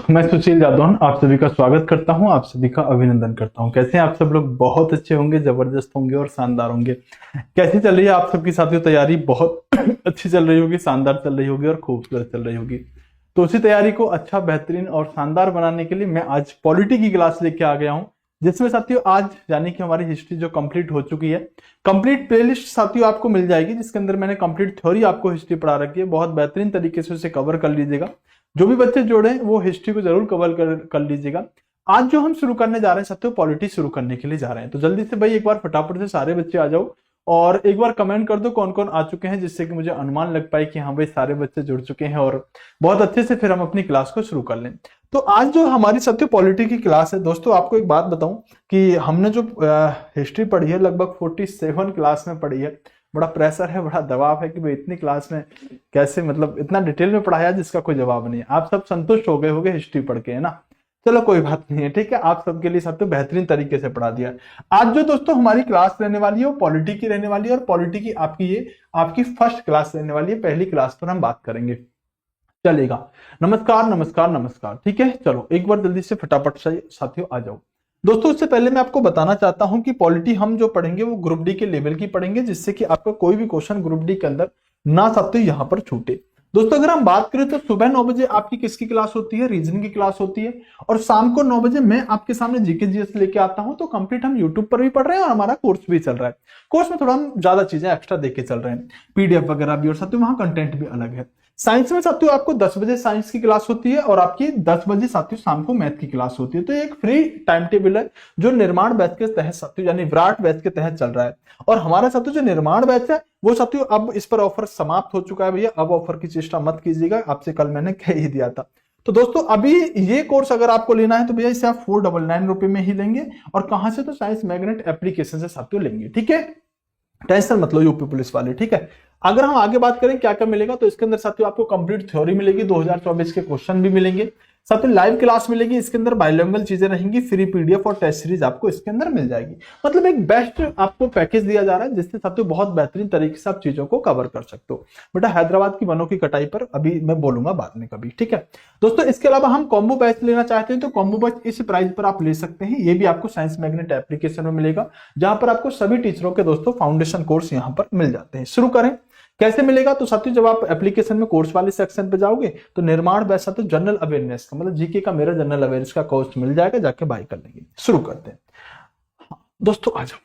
मैं सुशील जादौन आप सभी का स्वागत करता हूं, आप सभी का अभिनंदन करता हूं। कैसे हैं आप सब लोग? बहुत अच्छे होंगे, जबरदस्त होंगे और शानदार होंगे। कैसी चल रही है आप सबकी साथियों तैयारी? बहुत अच्छी चल रही होगी, शानदार चल रही होगी और खूबसूरत चल रही होगी। तो उसी तैयारी को अच्छा, बेहतरीन और शानदार बनाने के लिए मैं आज पॉलिटी की क्लास लेके आ गया हूँ, जिसमें साथियों आज यानी कि हमारी हिस्ट्री जो कंप्लीट हो चुकी है, कंप्लीट प्लेलिस्ट साथियों आपको मिल जाएगी, जिसके अंदर मैंने कंप्लीट थ्योरी आपको हिस्ट्री पढ़ा रखी है। बहुत बेहतरीन तरीके से उसे कवर कर लीजिएगा। जो भी बच्चे जोड़े वो हिस्ट्री को जरूर कवर कर लीजिएगा। आज जो हम शुरू करने जा रहे हैं साथियों, पॉलिटी शुरू करने के लिए जा रहे हैं। तो जल्दी से भाई एक बार फटाफट से सारे बच्चे आ जाओ और एक बार कमेंट कर दो कौन कौन आ चुके हैं, जिससे कि मुझे अनुमान लग पाए कि हाँ भाई सारे बच्चे जुड़ चुके हैं और बहुत अच्छे से फिर हम अपनी क्लास को शुरू कर लें। तो आज जो हमारी साथियों पॉलिटी की क्लास है दोस्तों, आपको एक बात बताऊं कि हमने जो हिस्ट्री पढ़ी है लगभग 47 क्लास में पढ़ी है। बड़ा प्रेशर है, बड़ा दबाव है कि भाई इतनी क्लास में कैसे, मतलब इतना डिटेल में पढ़ाया जिसका कोई जवाब नहीं है। आप सब संतुष्ट हो गए होंगे हिस्ट्री पढ़ के, है ना? चलो कोई बात नहीं है, ठीक है। आप सबके लिए सब तो बेहतरीन तरीके से पढ़ा दिया। आज जो दोस्तों हमारी क्लास रहने वाली है वो पॉलिटी की रहने वाली है, और पॉलिटी की आपकी फर्स्ट क्लास रहने वाली है। पहली क्लास पर हम बात करेंगे, चलेगा? नमस्कार नमस्कार नमस्कार, ठीक है। चलो एक बार जल्दी से फटाफट से साथियों आ जाओ। दोस्तों उससे पहले मैं आपको बताना चाहता हूं कि पॉलिटी हम जो पढ़ेंगे वो ग्रुप डी के लेवल की पढ़ेंगे, जिससे कि आपका कोई भी क्वेश्चन ग्रुप डी के अंदर ना साथियों यहां पर छूटे। दोस्तों अगर हम बात करें तो सुबह 9 बजे आपकी किसकी क्लास होती है? रीजन की क्लास होती है। और शाम को 9 बजे मैं आपके सामने जीके जीएस लेके आता हूं। तो कंप्लीट हम यूट्यूब पर भी पढ़ रहे हैं और हमारा कोर्स भी चल रहा है। कोर्स में थोड़ा हम ज्यादा चीजें एक्स्ट्रा देके चल रहे हैं, पीडीएफ वगैरह भी, और साथियों वहां कंटेंट भी अलग है। साइंस में साथियों आपको 10 बजे साइंस की क्लास होती है और आपकी 10 बजे साथियों शाम को मैथ की क्लास होती है। तो एक फ्री टाइम टेबल है जो निर्माण बैच के तहत साथियों यानी विराट बैच के तहत चल रहा है। और हमारा साथियों जो निर्माण बैच है वो साथियों अब इस पर ऑफर समाप्त हो चुका है भैया। अब ऑफर की चेष्टा मत कीजिएगा, आपसे कल मैंने कह ही दिया था। तो दोस्तों अभी ये कोर्स अगर आपको लेना है तो भैया इसे आप 499 रुपए में ही लेंगे। और कहां से? तो साइंस मैग्नेट एप्लीकेशन से साथियों लेंगे, ठीक है। टेंशन मत लो यूपी पुलिस वाले, ठीक है। अगर हम आगे बात करें क्या क्या मिलेगा, तो इसके अंदर साथियों आपको कंप्लीट थ्योरी मिलेगी, 2024 के क्वेश्चन भी मिलेंगे, साथ में लाइव क्लास मिलेगी। इसके अंदर बायलैंग्वेज चीजें रहेंगी, फ्री पीडीएफ और टेस्ट सीरीज आपको इसके अंदर मिल जाएगी। मतलब एक बेस्ट आपको पैकेज दिया जा रहा है, जिससे साथियों बहुत बेहतरीन तरीके से आप चीजों को कवर कर सकते हो। बेटा हैदराबाद की वनों की कटाई पर अभी मैं बोलूंगा बाद में कभी, ठीक है। दोस्तों इसके अलावा हम कॉम्बो बैच लेना चाहते हैं तो कॉम्बो बैच इस प्राइस पर आप ले सकते हैं। ये भी आपको साइंस मैग्नेट एप्लीकेशन में मिलेगा, जहां पर आपको सभी टीचरों के दोस्तों फाउंडेशन कोर्स यहां पर मिल जाते हैं। शुरू करें, कैसे मिलेगा? तो साथियों जब आप एप्लीकेशन में कोर्स वाले सेक्शन पे जाओगे तो निर्माण बैच साथियों जनरल अवेयरनेस का, मतलब जीके का मेरा जनरल अवेयरनेस का कोर्स मिल जाएगा, जाके बाय कर लेंगे। शुरू करते हैं। हाँ, दोस्तों आ जाओ,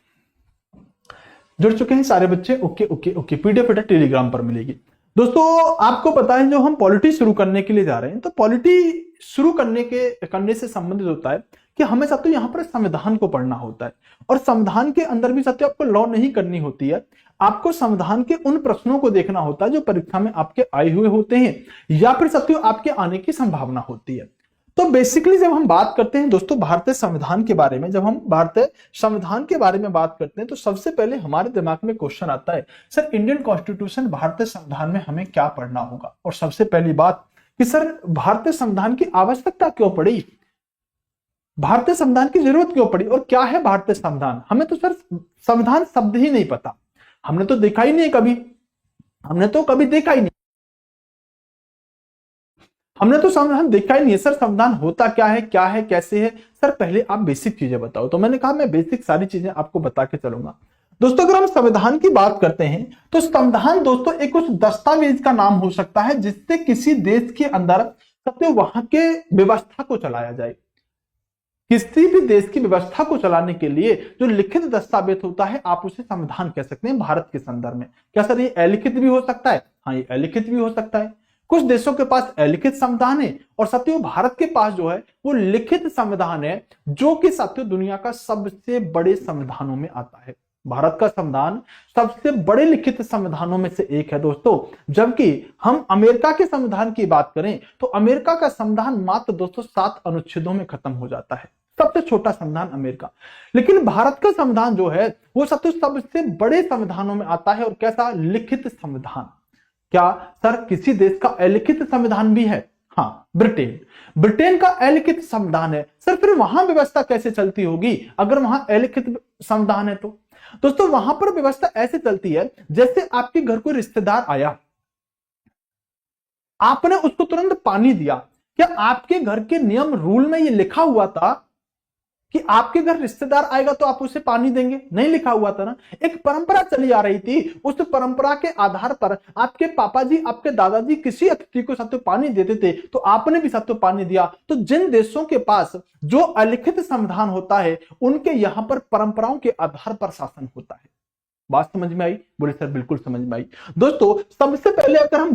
जुड़ चुके हैं सारे बच्चे? Okay okay okay. PDF Telegram पर मिलेगी। दोस्तों आपको पता है जो हम पॉलिटी शुरू करने के लिए जा रहे हैं, तो पॉलिटी शुरू करने से संबंधित होता है कि हमें साथियों यहाँ पर संविधान को पढ़ना होता है। और संविधान के अंदर भी साथियों आपको लॉ नहीं करनी होती है, आपको संविधान के उन प्रश्नों को देखना होता है जो परीक्षा में आपके आए हुए होते हैं या फिर साथियों आपके आने की संभावना होती है। तो बेसिकली जब हम बात करते हैं दोस्तों भारतीय संविधान के बारे में, जब हम भारतीय संविधान के बारे में बात करते हैं तो सबसे पहले हमारे दिमाग में क्वेश्चन आता है, सर इंडियन कॉन्स्टिट्यूशन भारतीय संविधान में हमें क्या पढ़ना होगा? और सबसे पहली बात कि सर भारतीय संविधान की आवश्यकता क्यों पड़ी, भारतीय संविधान की जरूरत क्यों पड़ी, और क्या है भारतीय संविधान? हमें तो सर संविधान शब्द ही नहीं पता, हमने तो देखा ही नहीं कभी, हमने तो कभी देखा ही नहीं, हमने तो संविधान देखा ही नहीं है। सर संविधान होता क्या है कैसे है? सर पहले आप बेसिक चीजें बताओ। तो मैंने कहा मैं बेसिक सारी चीजें आपको बता के चलूंगा। दोस्तों अगर हम संविधान की बात करते हैं तो संविधान दोस्तों एक उस दस्तावेज का नाम हो सकता है जिससे किसी देश के अंदर सत्य वहां के व्यवस्था को चलाया जाए। किसी भी देश की व्यवस्था को चलाने के लिए जो लिखित दस्तावेज होता है आप उसे संविधान कह सकते हैं भारत के संदर्भ में। क्या सर ये अलिखित भी हो सकता है? हाँ ये अलिखित भी हो सकता है। कुछ देशों के पास अलिखित संविधान है और साथियों भारत के पास जो है वो लिखित संविधान है, जो कि साथियों दुनिया का सबसे बड़े संविधानों में आता है। भारत का संविधान सबसे बड़े लिखित संविधानों में से एक है दोस्तों। जबकि हम अमेरिका के संविधान की बात करें तो अमेरिका का संविधान मात्र दोस्तों 7 अनुच्छेदों में खत्म हो जाता है, सबसे छोटा संविधान अमेरिका। लेकिन भारत का संविधान जो है वो सबसे बड़े संविधानों में आता है। और कैसा? लिखित संविधान। क्या सर किसी देश का अलिखित संविधान भी है? हाँ ब्रिटेन का अलिखित संविधान है। सर फिर वहां व्यवस्था कैसे चलती होगी अगर वहां अलिखित संविधान है? तो दोस्तों वहां पर व्यवस्था ऐसे चलती है जैसे आपके घर कोई रिश्तेदार आया, आपने उसको तुरंत पानी दिया, क्या आपके घर के नियम रूल में ये लिखा हुआ था कि आपके घर रिश्तेदार आएगा तो आप उसे पानी देंगे? नहीं लिखा हुआ था ना। एक परंपरा चली आ रही थी, उस परंपरा के आधार पर आपके पापा जी, आपके दादाजी किसी अतिथि को साथ पानी देते थे, तो आपने भी साथ पानी दिया। तो जिन देशों के पास जो अलिखित संविधान होता है, उनके यहां पर परंपराओं के आधार पर शासन होता है। बात समझ में आई? बोले सर बिल्कुल समझ में आई। दोस्तों सबसे पहले अगर हम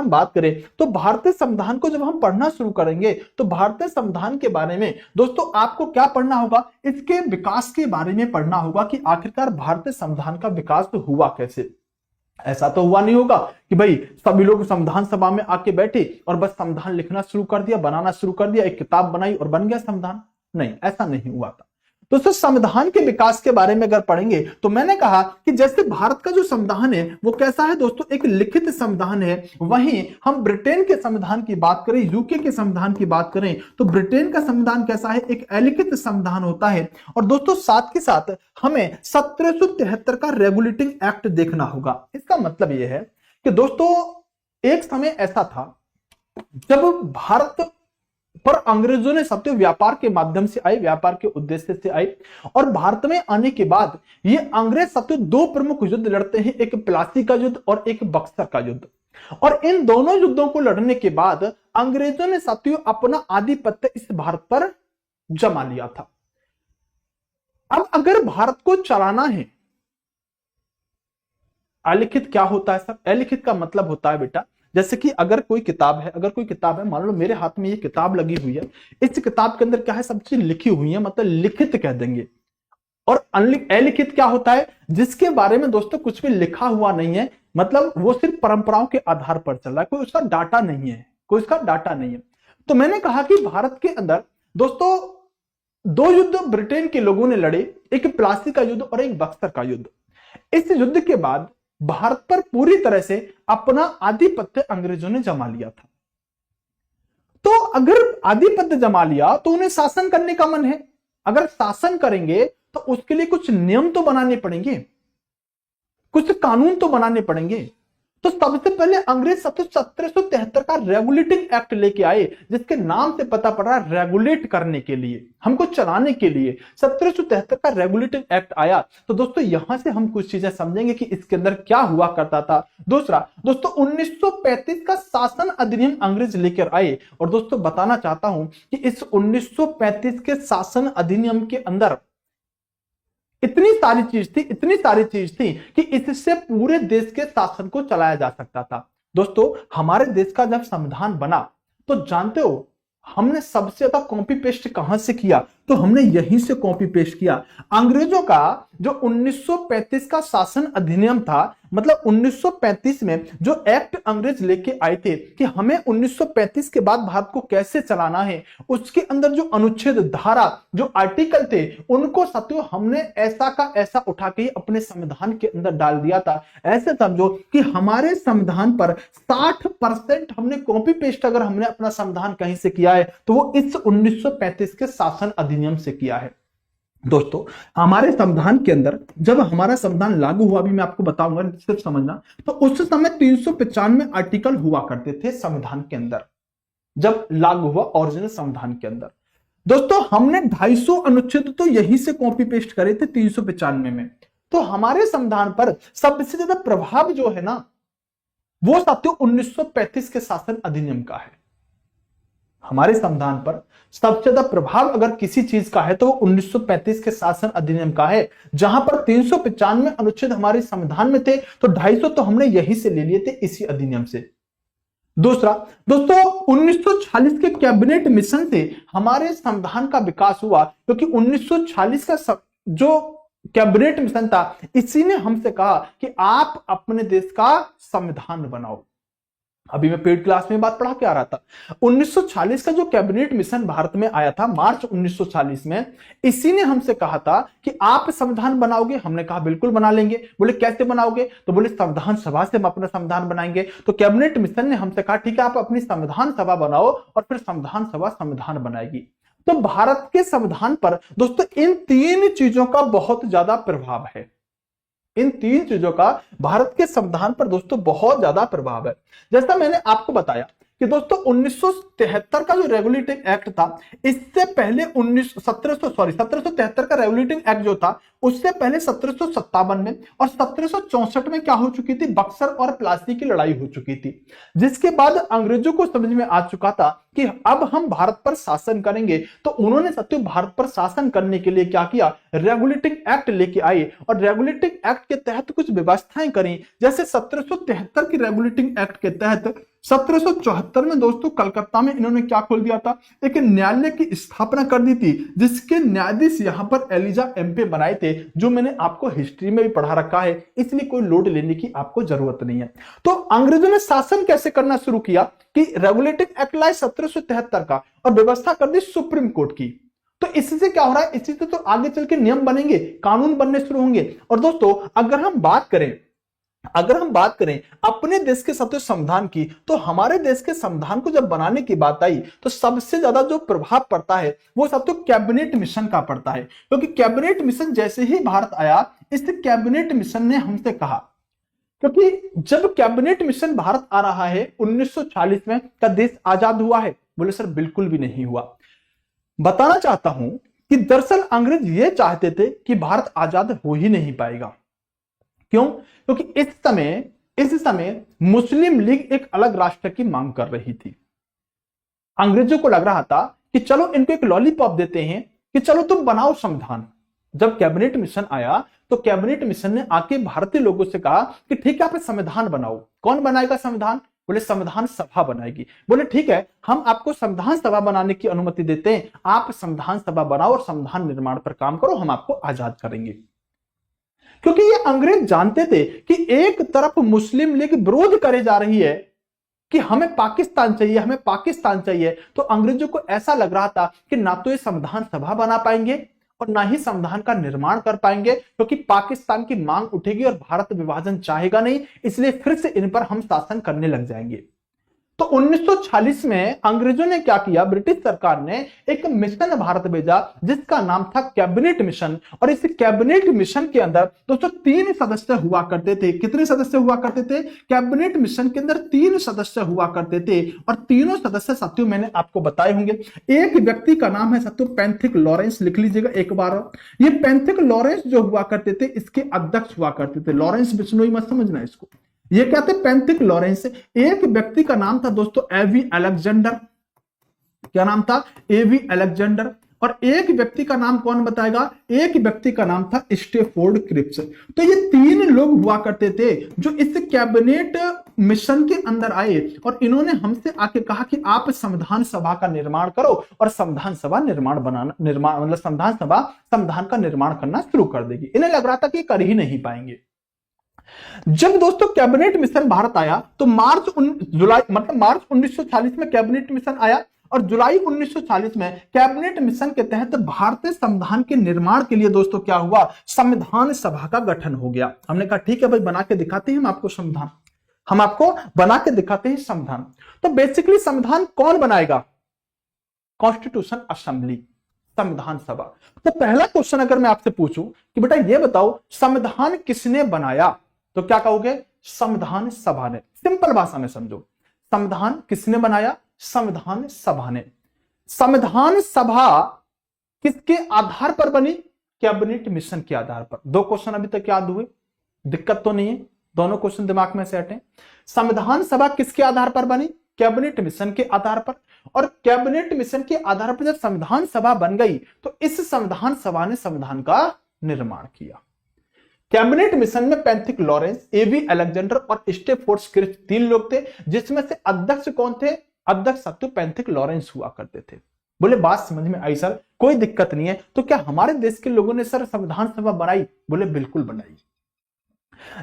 बात करें तो भारतीय संविधान को जब हम पढ़ना शुरू करेंगे तो भारतीय संविधान के बारे में दोस्तों आपको क्या पढ़ना होगा? इसके विकास के बारे में पढ़ना होगा कि आखिरकार भारतीय संविधान का विकास तो हुआ कैसे। ऐसा तो हुआ नहीं होगा कि भाई सभी लोग संविधान सभा में आके बैठे और बस संविधान लिखना शुरू कर दिया, बनाना शुरू कर दिया, एक किताब बनाई और बन गया संविधान। नहीं, ऐसा नहीं हुआ था। दोस्तों संविधान के विकास के बारे में अगर पढ़ेंगे तो मैंने कहा कि जैसे भारत का जो संविधान है वो कैसा है दोस्तों, एक लिखित संविधान है। वहीं हम ब्रिटेन के संविधान की बात करें, यूके के संविधान की बात करें तो ब्रिटेन का संविधान कैसा है, एक अलिखित संविधान होता है। और दोस्तों साथ के साथ हमें 1773 का रेगुलेटिंग एक्ट देखना होगा। इसका मतलब यह है कि दोस्तों एक समय ऐसा था जब भारत पर अंग्रेजों ने सत्य व्यापार के माध्यम से आए, व्यापार के उद्देश्य से आए, और भारत में आने के बाद ये अंग्रेज सत्य दो प्रमुख युद्ध लड़ते हैं, एक प्लासी का युद्ध और एक बक्सर का युद्ध। और इन दोनों युद्धों को लड़ने के बाद अंग्रेजों ने सत्य अपना आधिपत्य इस भारत पर जमा लिया था। अब अगर भारत को चलाना है, अलिखित क्या होता है सर? अलिखित का मतलब होता है बेटा, जैसे कि अगर कोई किताब है, मान लो मेरे हाथ में ये किताब लगी हुई है, इस किताब के अंदर क्या है, सब चीज लिखी हुई है, मतलब लिखित कह देंगे। और अलिखित क्या होता है? जिसके बारे में दोस्तों कुछ भी लिखा हुआ नहीं है, मतलब वो सिर्फ परंपराओं के आधार पर चल रहा है, कोई उसका डाटा नहीं है, तो मैंने कहा कि भारत के अंदर दोस्तों दो युद्ध ब्रिटेन के लोगों ने लड़े, एक प्लासी का युद्ध और एक बक्सर का युद्ध। इस युद्ध के बाद भारत पर पूरी तरह से अपना आधिपत्य अंग्रेजों ने जमा लिया था। तो अगर आधिपत्य जमा लिया तो उन्हें शासन करने का मन है। अगर शासन करेंगे तो उसके लिए कुछ नियम तो बनाने पड़ेंगे, कुछ कानून तो बनाने पड़ेंगे। तो सबसे पहले अंग्रेज 1773 का रेगुलेटिंग एक्ट लेके आए, जिसके नाम से पता पड़ रहा है रेगुलेट करने के लिए, हमको चलाने के लिए 1773 का रेगुलेटिंग एक्ट आया। तो दोस्तों यहां से हम कुछ चीजें समझेंगे कि इसके अंदर क्या हुआ करता था। दूसरा दोस्तों 1935 का शासन अधिनियम अंग्रेज लेकर आए, और दोस्तों बताना चाहता हूं कि इस 1935 के शासन अधिनियम के अंदर इतनी सारी चीज थी कि इससे पूरे देश के शासन को चलाया जा सकता था। दोस्तों हमारे देश का जब संविधान बना तो जानते हो हमने सबसे ज्यादा कॉपी पेस्ट कहां से किया? तो हमने यहीं से कॉपी पेस्ट किया। अंग्रेजों का जो 1935 का शासन अधिनियम था, मतलब 1935 में जो एक्ट अंग्रेज लेके आए थे कि हमें 1935 के बाद भारत को कैसे चलाना है, उसके अंदर जो अनुच्छेद, धारा, जो आर्टिकल थे, उनको सत्यो हमने ऐसा का ऐसा उठा के अपने संविधान के अंदर डाल दिया था। ऐसे समझो कि हमारे संविधान पर 60% हमने कॉपी पेस्ट अगर हमने अपना संविधान कहीं से किया है तो वो इस 1935 के शासन अधिनियम से किया है। दोस्तों हमारे संविधान के अंदर जब हमारा संविधान लागू हुआ, अभी मैं आपको बताऊंगा, सिर्फ समझना, तो उस समय 395 आर्टिकल हुआ करते थे संविधान के अंदर, जब लागू हुआ ओरिजिनल संविधान के अंदर। दोस्तों हमने 250 अनुच्छेद तो यहीं से कॉपी पेस्ट करे थे 395 में। तो हमारे संविधान पर सबसे ज्यादा प्रभाव जो है ना, वो साथियों 1935 के शासन अधिनियम का है। हमारे संविधान पर सबसे ज्यादा प्रभाव अगर किसी चीज का है तो वो 1935 के शासन अधिनियम का है, जहां पर 395 अनुच्छेद हमारे संविधान में थे, तो 250 तो हमने यहीं से ले लिए थे, इसी अधिनियम से। दूसरा दोस्तों 1946 के कैबिनेट मिशन से हमारे संविधान का विकास हुआ, क्योंकि 1946 का जो कैबिनेट मिशन था, इसी ने हमसे कहा कि आप अपने देश का संविधान बनाओ। अभी मैं पेड क्लास में बात पढ़ा के आ रहा था, 1946 का जो कैबिनेट मिशन भारत में आया था मार्च 1940 में, इसी ने हमसे कहा था कि आप संविधान बनाओगे। हमने कहा बिल्कुल बना लेंगे। बोले कैसे बनाओगे? तो बोले संविधान सभा से हम अपना संविधान बनाएंगे। तो कैबिनेट मिशन ने हमसे कहा ठीक है, आप अपनी संविधान सभा बनाओ, और फिर संविधान सभा संविधान बनाएगी। तो भारत के संविधान पर दोस्तों इन तीन चीजों का बहुत ज्यादा प्रभाव है। इन तीन चीजों का भारत के संविधान पर दोस्तों बहुत ज्यादा प्रभाव है। जैसा मैंने आपको बताया कि दोस्तों 1973 का जो रेगुलेटिंग एक्ट था, इससे पहले 1773 का रेगुलेटिंग एक्ट जो था, उससे पहले 1757 में और 1764 में क्या हो चुकी थी, बक्सर और प्लासी की लड़ाई हो चुकी थी, जिसके बाद अंग्रेजों को समझ में आ चुका था कि अब हम भारत पर शासन करेंगे। तो उन्होंने सत्य भारत पर शासन करने के लिए क्या किया, रेगुलेटिंग एक्ट लेके आए और रेगुलेटिंग एक्ट के तहत कुछ व्यवस्थाएं करी। जैसे 1773 की रेगुलेटिंग एक्ट के तहत 1774 में दोस्तों कलकत्ता में इन्होंने क्या खोल दिया था, एक न्यायालय की स्थापना कर दी थी, जिसके न्यायाधीश यहां पर एलिजा एम्पे बनाए थे, जो मैंने आपको हिस्ट्री में भी पढ़ा रखा है, इसलिए कोई लोड लेने की आपको जरूरत नहीं है। तो अंग्रेजों ने शासन कैसे करना शुरू किया कि रेगुलेटिंग एक्ट लाए 1773 का और व्यवस्था कर दी सुप्रीम कोर्ट की। तो इससे क्या हो रहा है, इसी से तो आगे चल के नियम बनेंगे, कानून बनने शुरू होंगे। और दोस्तों अगर हम बात करें अपने देश के सत्य संविधान की, तो हमारे देश के संविधान को जब बनाने की बात आई तो सबसे ज्यादा जो प्रभाव पड़ता है वो सब तो कैबिनेट मिशन का पड़ता है, क्योंकि कैबिनेट मिशन जैसे ही भारत आया, इस कैबिनेट मिशन ने हमसे कहा, क्योंकि जब कैबिनेट मिशन भारत आ रहा है 1940 में, का देश आजाद हुआ है? बोले सर बिल्कुल भी नहीं हुआ। बताना चाहता हूं कि दरअसल अंग्रेज ये चाहते थे कि भारत आजाद हो ही नहीं पाएगा। क्यों? क्योंकि इस समय मुस्लिम लीग एक अलग राष्ट्र की मांग कर रही थी। अंग्रेजों को लग रहा था कि चलो इनको एक लॉलीपॉप देते हैं कि चलो तुम बनाओ संविधान। जब कैबिनेट मिशन आया तो कैबिनेट मिशन ने आके भारतीय लोगों से कहा कि ठीक है आप संविधान बनाओ। कौन बनाएगा संविधान? बोले संविधान सभा बनाएगी। बोले ठीक है, हम आपको संविधान सभा बनाने की अनुमति देते हैं, आप संविधान सभा बनाओ और संविधान निर्माण पर काम करो, हम आपको आजाद करेंगे। क्योंकि ये अंग्रेज जानते थे कि एक तरफ मुस्लिम लीग विरोध करे जा रही है कि हमें पाकिस्तान चाहिए, हमें पाकिस्तान चाहिए, तो अंग्रेजों को ऐसा लग रहा था कि ना तो ये संविधान सभा बना पाएंगे और ना ही संविधान का निर्माण कर पाएंगे, क्योंकि पाकिस्तान की मांग उठेगी और भारत विभाजन चाहेगा नहीं, इसलिए फिर से इन पर हम शासन करने लग जाएंगे। तो 1940 में अंग्रेजों ने क्या किया, ब्रिटिश सरकार ने एक मिशन भारत भेजा जिसका नाम था कैबिनेट मिशन। और इस कैबिनेट मिशन के अंदर दोस्तों 3 सदस्य हुआ करते थे। कितने सदस्य हुआ करते थे? कैबिनेट मिशन के अंदर 3 सदस्य हुआ करते थे और तीनों सदस्य साथियों मैंने आपको बताए होंगे। एक व्यक्ति का नाम है साथियों पेंथिक लॉरेंस, लिख लीजिएगा एक बार। ये पेंथिक लॉरेंस जो हुआ करते थे इसके अध्यक्ष हुआ करते थे। लॉरेंस बिश्नोई मत समझना इसको, ये क्या थे? पेंथिक लॉरेंस। एक व्यक्ति का नाम था दोस्तों एवी अलेक्जेंडर। क्या नाम था? एवी अलेक्जेंडर। और एक व्यक्ति का नाम कौन बताएगा? एक व्यक्ति का नाम था स्टेफोर्ड क्रिप्स। तो ये 3 लोग हुआ करते थे जो इस कैबिनेट मिशन के अंदर आए और इन्होंने हमसे आके कहा कि आप संविधान सभा का निर्माण करो और संविधान सभा संविधान का निर्माण करना शुरू कर देगी। इन्हें लग रहा था कि कर ही नहीं पाएंगे। जब दोस्तों कैबिनेट मिशन भारत आया तो मार्च 1940 में कैबिनेट मिशन आया और जुलाई 1940 में कैबिनेट मिशन के तहत भारतीय संविधान के निर्माण के लिए दोस्तों क्या हुआ, संविधान सभा का गठन हो गया। हमने कहा ठीक है भाई, बना के दिखाते हैं हम आपको संविधान, हम आपको बना के दिखाते हैं संविधान। तो बेसिकली संविधान कौन बनाएगा? कॉन्स्टिट्यूशन असेंबली, संविधान सभा। तो पहला क्वेश्चन अगर मैं आपसे पूछूं कि बेटा ये बताओ संविधान किसने बनाया, तो क्या कहोगे? संविधान सभा ने। सिंपल भाषा में समझो, संविधान किसने बनाया? संविधान सभा ने। संविधान सभा किसके आधार पर बनी? कैबिनेट मिशन के आधार पर। 2 क्वेश्चन अभी तक याद हुए, दिक्कत तो नहीं है? दोनों क्वेश्चन दिमाग में सेट हैं। संविधान सभा किसके आधार पर बनी? कैबिनेट मिशन के आधार पर। और कैबिनेट मिशन के आधार पर जब संविधान सभा बन गई तो इस संविधान सभा ने संविधान का निर्माण किया। कैबिनेट मिशन में पेंथिक लॉरेंस, एवी अलेक्जेंडर और स्टेफोर्ड क्रिप्स 3 लोग थे, जिसमें से अध्यक्ष कौन थे? अध्यक्ष सत्य पेंथिक लॉरेंस हुआ करते थे। बोले बात समझ में आई सर, कोई दिक्कत नहीं है। तो क्या हमारे देश के लोगों ने सर संविधान सभा बनाई? बोले बिल्कुल बनाई।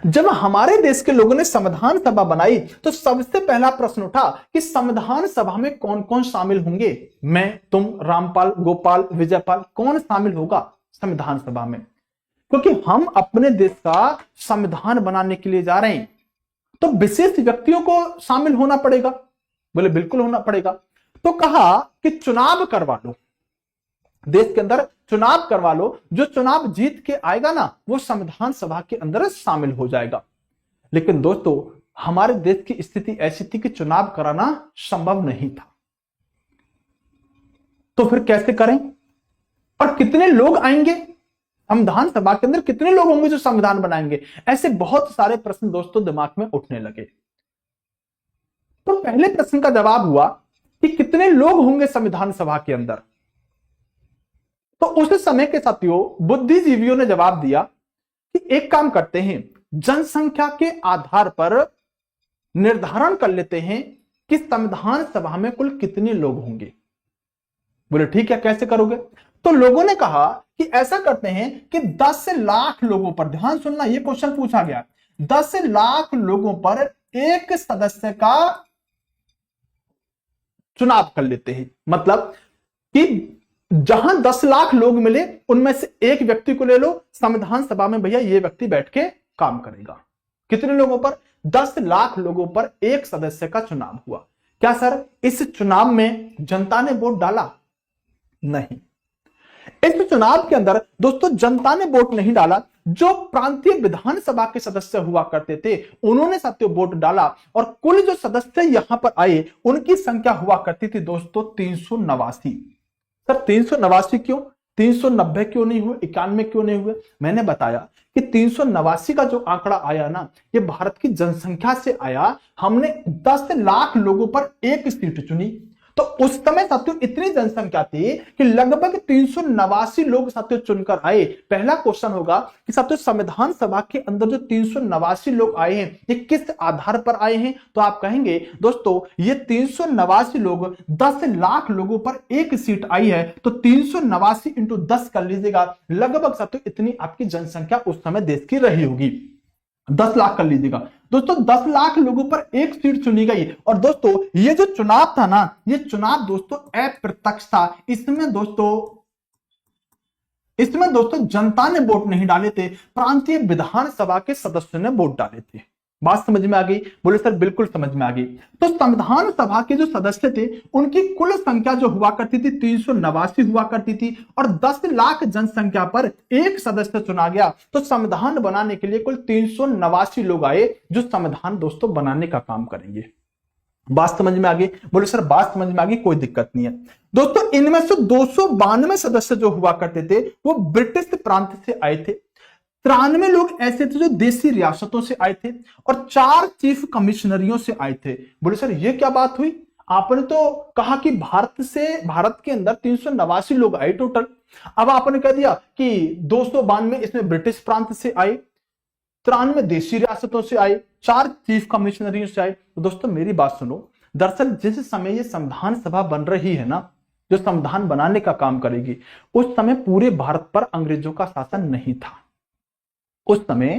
जब हमारे देश के लोगों ने संविधान सभा बनाई तो सबसे पहला प्रश्न उठा कि संविधान सभा में कौन कौन शामिल होंगे? मैं, तुम, रामपाल, गोपाल, विजयपाल, कौन शामिल होगा संविधान सभा में? क्योंकि हम अपने देश का संविधान बनाने के लिए जा रहे हैं तो विशेष व्यक्तियों को शामिल होना पड़ेगा। बोले बिल्कुल होना पड़ेगा। तो कहा कि चुनाव करवा लो, देश के अंदर चुनाव करवा लो, जो चुनाव जीत के आएगा ना वो संविधान सभा के अंदर शामिल हो जाएगा। लेकिन दोस्तों हमारे देश की स्थिति ऐसी थी कि चुनाव कराना संभव नहीं था। तो फिर कैसे करें और कितने लोग आएंगे संविधान सभा के अंदर, कितने लोग होंगे जो संविधान बनाएंगे? ऐसे बहुत सारे प्रश्न दोस्तों दिमाग में उठने लगे। तो पहले प्रश्न का जवाब हुआ कि कितने लोग होंगे संविधान सभा के अंदर। तो उस समय के साथियों बुद्धिजीवियों ने जवाब दिया कि एक काम करते हैं, जनसंख्या के आधार पर निर्धारण कर लेते हैं कि संविधान सभा में कुल कितने लोग होंगे। बोले ठीक है, कैसे करोगे? तो लोगों ने कहा कि ऐसा करते हैं कि 10 लाख लोगों पर, ध्यान सुनना, यह क्वेश्चन पूछा गया, 10 लाख लोगों पर एक सदस्य का चुनाव कर लेते हैं। मतलब कि जहां 10 लाख लोग मिले उनमें से एक व्यक्ति को ले लो संविधान सभा में, भैया ये व्यक्ति बैठ के काम करेगा। कितने लोगों पर? 10 लाख लोगों पर एक सदस्य का चुनाव हुआ। क्या सर इस चुनाव में जनता ने वोट डाला? नहीं, इस चुनाव के अंदर दोस्तों जनता ने वोट नहीं डाला। जो प्रांतीय विधानसभा के सदस्य हुआ करते थे उन्होंने साथियों वोट डाला, और कुल जो सदस्य यहां पर आए उनकी संख्या हुआ करती थी दोस्तों 389। सर 389 क्यों? 390 क्यों नहीं हुए, 91 क्यों नहीं हुए? मैंने बताया कि 389 का जो आंकड़ा आया ना, ये भारत की जनसंख्या से आया। हमने 10 लाख लोगों पर एक सीट चुनी, तो उस समय साथियों इतनी जनसंख्या थी कि लगभग 389 लोग साथियों चुनकर आए। पहला क्वेश्चन होगा कि साथियों संविधान सभा के अंदर जो 389 लोग आए हैं ये किस आधार पर आए हैं? तो आप कहेंगे दोस्तों ये 389 लोग 10 लाख लोगों पर एक सीट आई है, तो 389 इंटू 10 कर लीजिएगा, लगभग साथियों इतनी आपकी जनसंख्या उस समय देश की रही होगी। 10 लाख कर लीजिएगा दोस्तों, 10 लाख लोगों पर एक सीट चुनी गई। और दोस्तों ये जो चुनाव था ना, ये चुनाव दोस्तों अप्रत्यक्ष था। इसमें दोस्तों जनता ने वोट नहीं डाले थे, प्रांतीय विधानसभा के सदस्यों ने वोट डाले थे। बात समझ में आ गई? बोले सर बिल्कुल समझ में आ गई। तो संविधान सभा के जो सदस्य थे उनकी कुल संख्या जो हुआ करती थी 389 हुआ करती थी, और 10 लाख जनसंख्या पर एक सदस्य चुना गया। तो संविधान बनाने के लिए कुल 389 लोग आए जो संविधान दोस्तों बनाने का काम करेंगे। बात समझ में आ गई? बोले सर बात समझ में आ गई, कोई दिक्कत नहीं है। दोस्तों इनमें से 292 सदस्य जो हुआ करते थे वो ब्रिटिश प्रांत से आए थे, 93 लोग ऐसे थे जो देसी रियासतों से आए थे, और 4 चीफ कमिश्नरियों से आए थे। बोले सर ये क्या बात हुई? आपने तो कहा कि भारत के अंदर 389 लोग आए टोटल, अब आपने कह दिया कि 292 इसमें ब्रिटिश प्रांत से आए, 93 देसी रियासतों से आए, 4 चीफ कमिश्नरियों से आए। तो दोस्तों मेरी बात सुनो, दरअसल जिस समय ये संविधान सभा बन रही है ना, जो संविधान बनाने का काम करेगी, उस समय पूरे भारत पर अंग्रेजों का शासन नहीं था। उस समय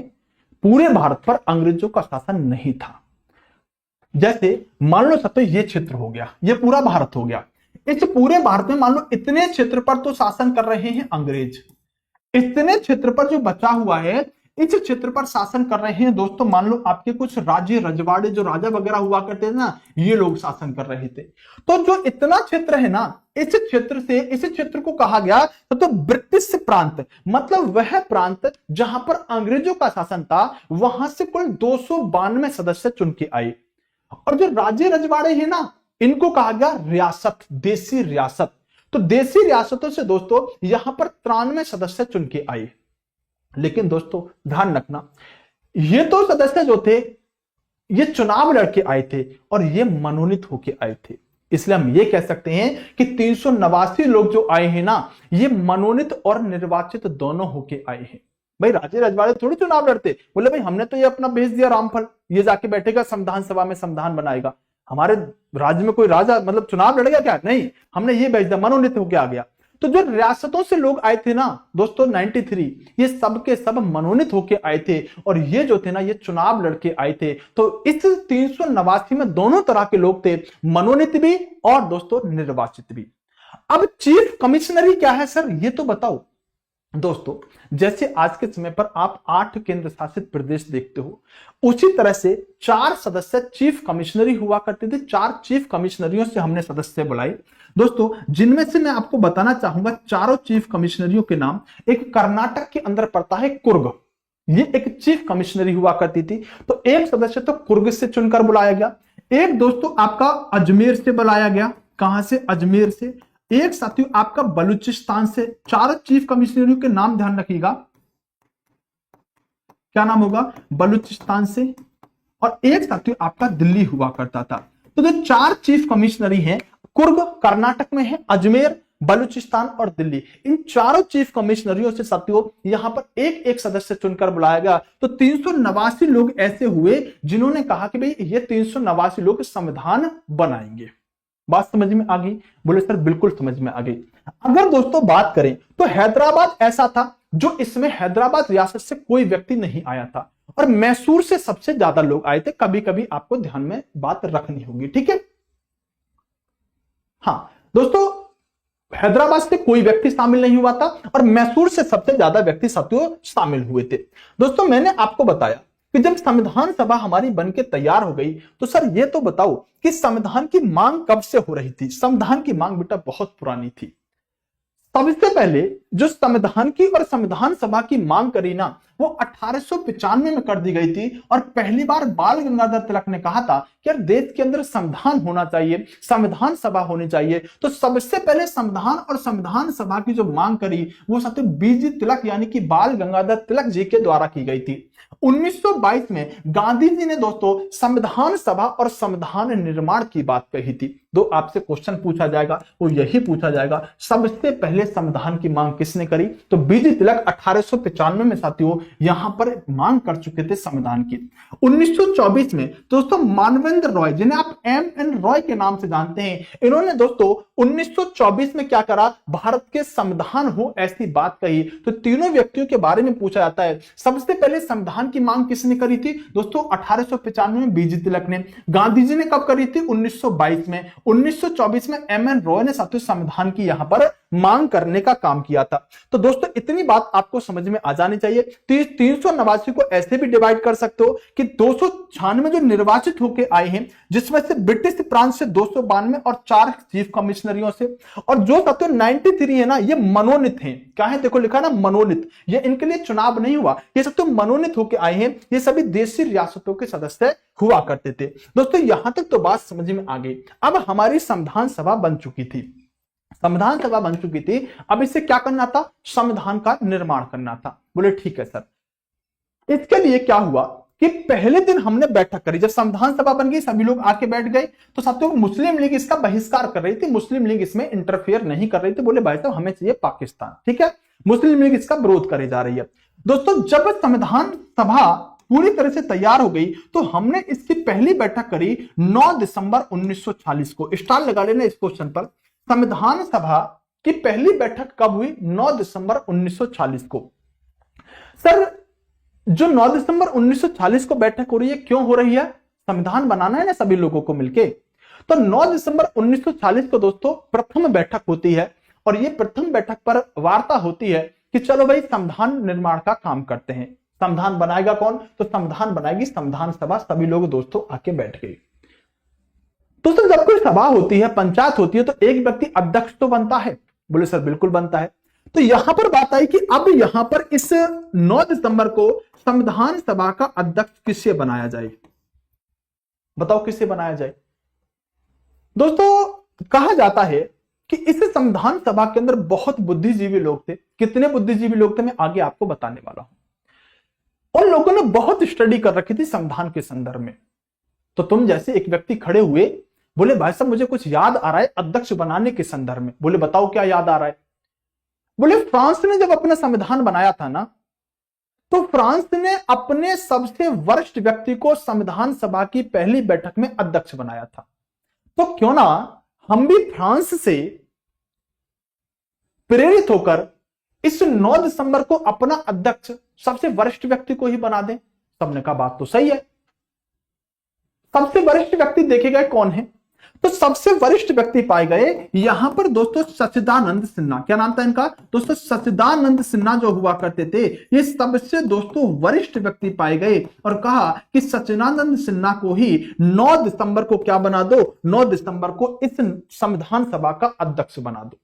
पूरे भारत पर अंग्रेजों का शासन नहीं था। जैसे मान लो सत्य ये क्षेत्र हो गया, ये पूरा भारत हो गया, इस पूरे भारत में मान लो इतने क्षेत्र पर तो शासन कर रहे हैं अंग्रेज, इतने क्षेत्र पर जो बचा हुआ है इस क्षेत्र पर शासन कर रहे हैं दोस्तों मान लो आपके कुछ राज्य रजवाड़े जो राजा वगैरह हुआ करते थे ना, ये लोग शासन कर रहे थे। तो जो इतना क्षेत्र है ना, इस क्षेत्र को कहा गया तो ब्रिटिश प्रांत, मतलब वह प्रांत जहां पर अंग्रेजों का शासन था, वहां से कुल 292 सदस्य चुन के आए। और जो राज्य रजवाड़े हैं ना, इनको कहा गया रियासत, देसी रियासत। तो देसी रियासतों से दोस्तों यहां पर 93 सदस्य चुन के आए। लेकिन दोस्तों ध्यान रखना, ये तो सदस्य जो थे ये चुनाव लड़के आए थे और ये मनोनीत होके आए थे, इसलिए हम ये कह सकते हैं कि 389 लोग जो आए हैं ना, ये मनोनीत और निर्वाचित दोनों होके आए हैं। भाई राजे रजवाड़े थोड़ी चुनाव लड़ते, बोले भाई हमने तो ये अपना भेज दिया रामफल, ये जाके बैठेगा संविधान सभा में संविधान बनाएगा। हमारे राज्य में कोई राजा मतलब चुनाव लड़ेगा क्या? नहीं, हमने ये भेज दिया, मनोनीत होके आ गया। तो जो रियासतों से लोग आए थे ना दोस्तों 93, ये सब के सब मनोनीत होके आए थे, और ये जो थे ना ये चुनाव लड़के आए थे। तो इस 389 में दोनों तरह के लोग थे, मनोनीत भी और दोस्तों निर्वाचित भी। अब चीफ कमिश्नरी क्या है सर, ये तो बताओ। दोस्तों जैसे आज के समय पर आप 8 केंद्र शासित प्रदेश देखते हो, उसी तरह से 4 सदस्य चीफ कमिश्नरी हुआ करते थे। 4 चीफ कमिश्नरियों से हमने सदस्य बुलाए दोस्तों, जिनमें से मैं आपको बताना चाहूंगा चारों चीफ कमिश्नरियों के नाम। एक कर्नाटक के अंदर पड़ता है कुर्ग, ये एक चीफ कमिश्नरी हुआ करती थी। तो एक सदस्य तो कुर्ग से चुनकर बुलाया गया, एक दोस्तों आपका अजमेर से बुलाया गया। कहां से? अजमेर से। एक साथियों आपका बलूचिस्तान से। चारों चीफ कमिश्नरियों के नाम ध्यान रखिएगा, क्या नाम होगा? बलूचिस्तान से। और एक साथियों आपका दिल्ली हुआ करता था। तो जो चार चीफ कमिश्नरी हैं, कुर्ग कर्नाटक में है, अजमेर, बलूचिस्तान और दिल्ली, इन चारों चीफ कमिश्नरियों से साथियों यहां पर एक एक सदस्य चुनकर बुलाया गया। तो 389 लोग ऐसे हुए जिन्होंने कहा कि भाई ये 389 लोग संविधान बनाएंगे। बात समझ में आ गई? बोले सर बिल्कुल समझ में आ गई। अगर दोस्तों बात करें तो हैदराबाद ऐसा था जो इसमें हैदराबाद रियासत से कोई व्यक्ति नहीं आया था, और मैसूर से सबसे ज्यादा लोग आए थे। कभी कभी आपको ध्यान में बात रखनी होगी, ठीक है? हाँ दोस्तों, हैदराबाद से कोई व्यक्ति शामिल नहीं हुआ था और मैसूर से सबसे ज्यादा व्यक्ति साथियों शामिल हुए थे। दोस्तों मैंने आपको बताया कि जब संविधान सभा हमारी बनके तैयार हो गई तो सर ये तो बताओ कि संविधान की मांग कब से हो रही थी? संविधान की मांग बेटा बहुत पुरानी थी। सबसे पहले जो संविधान की और संविधान सभा की मांग करी ना, वो 1895 में कर दी गई थी। और पहली बार बाल गंगाधर तिलक ने कहा था कि यार देश के अंदर संविधान होना चाहिए, संविधान सभा होनी चाहिए। तो सबसे पहले संविधान और संविधान सभा की जो मांग करी वो सत्य बीजी तिलक यानी कि बाल गंगाधर तिलक जी के द्वारा की गई थी। 1922 में गांधी जी ने दोस्तों संविधान सभा और संविधान निर्माण की बात कही थी। दो आपसे क्वेश्चन पूछा जाएगा, वो यही पूछा जाएगा सबसे पहले संविधान की मांग किसने करी? तो बीजी तिलक 1895 में साथियों यहां पर मांग कर चुके थे संविधान की। 1924 में दोस्तों मानवेंद्र रॉय, जिन्हें आप एम.एन. रॉय के नाम से जानते हैं, इन्होंने दोस्तों 1924 में क्या करा? भारत के संविधान हो ऐसी बात कही। तो तीनों व्यक्तियों के बारे में पूछा जाता है। सबसे पहले संविधान की मांग किसने करी थी? दोस्तों 1895 में बीजी तिलक ने। गांधी जी ने कब करी थी? 1922 में। 1924 में एम.एन. रॉय ने साथियों संविधान की यहां पर मांग करने का काम किया था। तो दोस्तों इतनी बात आपको समझ में आ जानी चाहिए। 389 को ऐसे भी डिवाइड कर सकते हो कि 296 जो निर्वाचित होकर आए हैं, जिसमें से ब्रिटिश प्रांत से 292 और 4 चीफ कमिश्नरियों से, और जो साथियों 93 है ना, ये मनोनीत हैं। क्या है? देखो लिखा ना मनोनीत, ये इनके लिए चुनाव नहीं हुआ, ये सब तो मनोनीत होकर आए हैं। ये सभी देशी रियासतों के सदस्य हुआ करते थे। दोस्तों यहां तक तो बात समझ में आ गई। अब हमारी संविधान सभा बन चुकी थी, संविधान सभा बन चुकी थी। अब इसे क्या करना था? संविधान का निर्माण करना था। बोले ठीक है सर। इसके लिए क्या हुआ कि पहले दिन हमने बैठक करी। जब संविधान सभा बन गई, सभी लोग आके बैठ गए, तो साथियों मुस्लिम लीग इसका बहिष्कार कर रही थी। मुस्लिम लीग इसमें इंटरफेयर नहीं कर रही थी। बोले भाई साहब हमें चाहिए पाकिस्तान, ठीक है? मुस्लिम लीग इसका विरोध करे जा रही है। दोस्तों जब संविधान सभा पूरी तरह से तैयार हो गई तो हमने इसकी पहली बैठक करी 9 दिसंबर 1940 को। स्टार लगा लेना इस क्वेश्चन पर। संविधान सभा की पहली बैठक कब हुई? 9 दिसंबर 1940 को। सर जो 9 दिसंबर 1940 को बैठक हो रही है, क्यों हो रही है? संविधान बनाना है ना सभी लोगों को मिलके। तो 9 दिसंबर 1940 को दोस्तों प्रथम बैठक होती है, और ये प्रथम बैठक पर वार्ता होती है कि चलो भाई संविधान निर्माण का काम करते हैं। संविधान बनाएगा कौन? तो संविधान बनाएगी संविधान सभा। सभी लोग दोस्तों आके बैठ गए। दोस्तों जब कोई सभा होती है, पंचायत होती है, तो एक व्यक्ति अध्यक्ष तो बनता है। बोले सर बिल्कुल बनता है। तो यहां पर बात आई कि अब यहां पर इस 9 दिसंबर को संविधान सभा का अध्यक्ष किसे बनाया जाए? बताओ किसे बनाया जाए? दोस्तों कहा जाता है कि इस संविधान सभा के अंदर बहुत बुद्धिजीवी लोग थे। कितने बुद्धिजीवी लोग थे मैं आगे आपको बताने वाला हूं। उन लोगों ने बहुत स्टडी कर रखी थी संविधान के संदर्भ में। तो तुम जैसे एक व्यक्ति खड़े हुए, बोले भाई साहब मुझे कुछ याद आ रहा है अध्यक्ष बनाने के संदर्भ में। बोले बताओ क्या याद आ रहा है? बोले फ्रांस ने जब अपना संविधान बनाया था ना, तो फ्रांस ने अपने सबसे वरिष्ठ व्यक्ति को संविधान सभा की पहली बैठक में अध्यक्ष बनाया था। तो क्यों ना हम भी फ्रांस से प्रेरित होकर इस 9 दिसंबर को अपना अध्यक्ष सबसे वरिष्ठ व्यक्ति को ही बना दें। सबने कहा बात तो सही है। सबसे वरिष्ठ व्यक्ति देखे गए कौन है? तो सबसे वरिष्ठ व्यक्ति पाए गए यहां पर दोस्तों सच्चिदानंद सिन्हा। क्या नाम था इनका? दोस्तों सच्चिदानंद सिन्हा जो हुआ करते थे, ये सबसे दोस्तों वरिष्ठ व्यक्ति पाए गए और कहा कि सच्चिदानंद सिन्हा को ही 9 दिसंबर को क्या बना दो? 9 दिसंबर को इस संविधान सभा का अध्यक्ष बना दो।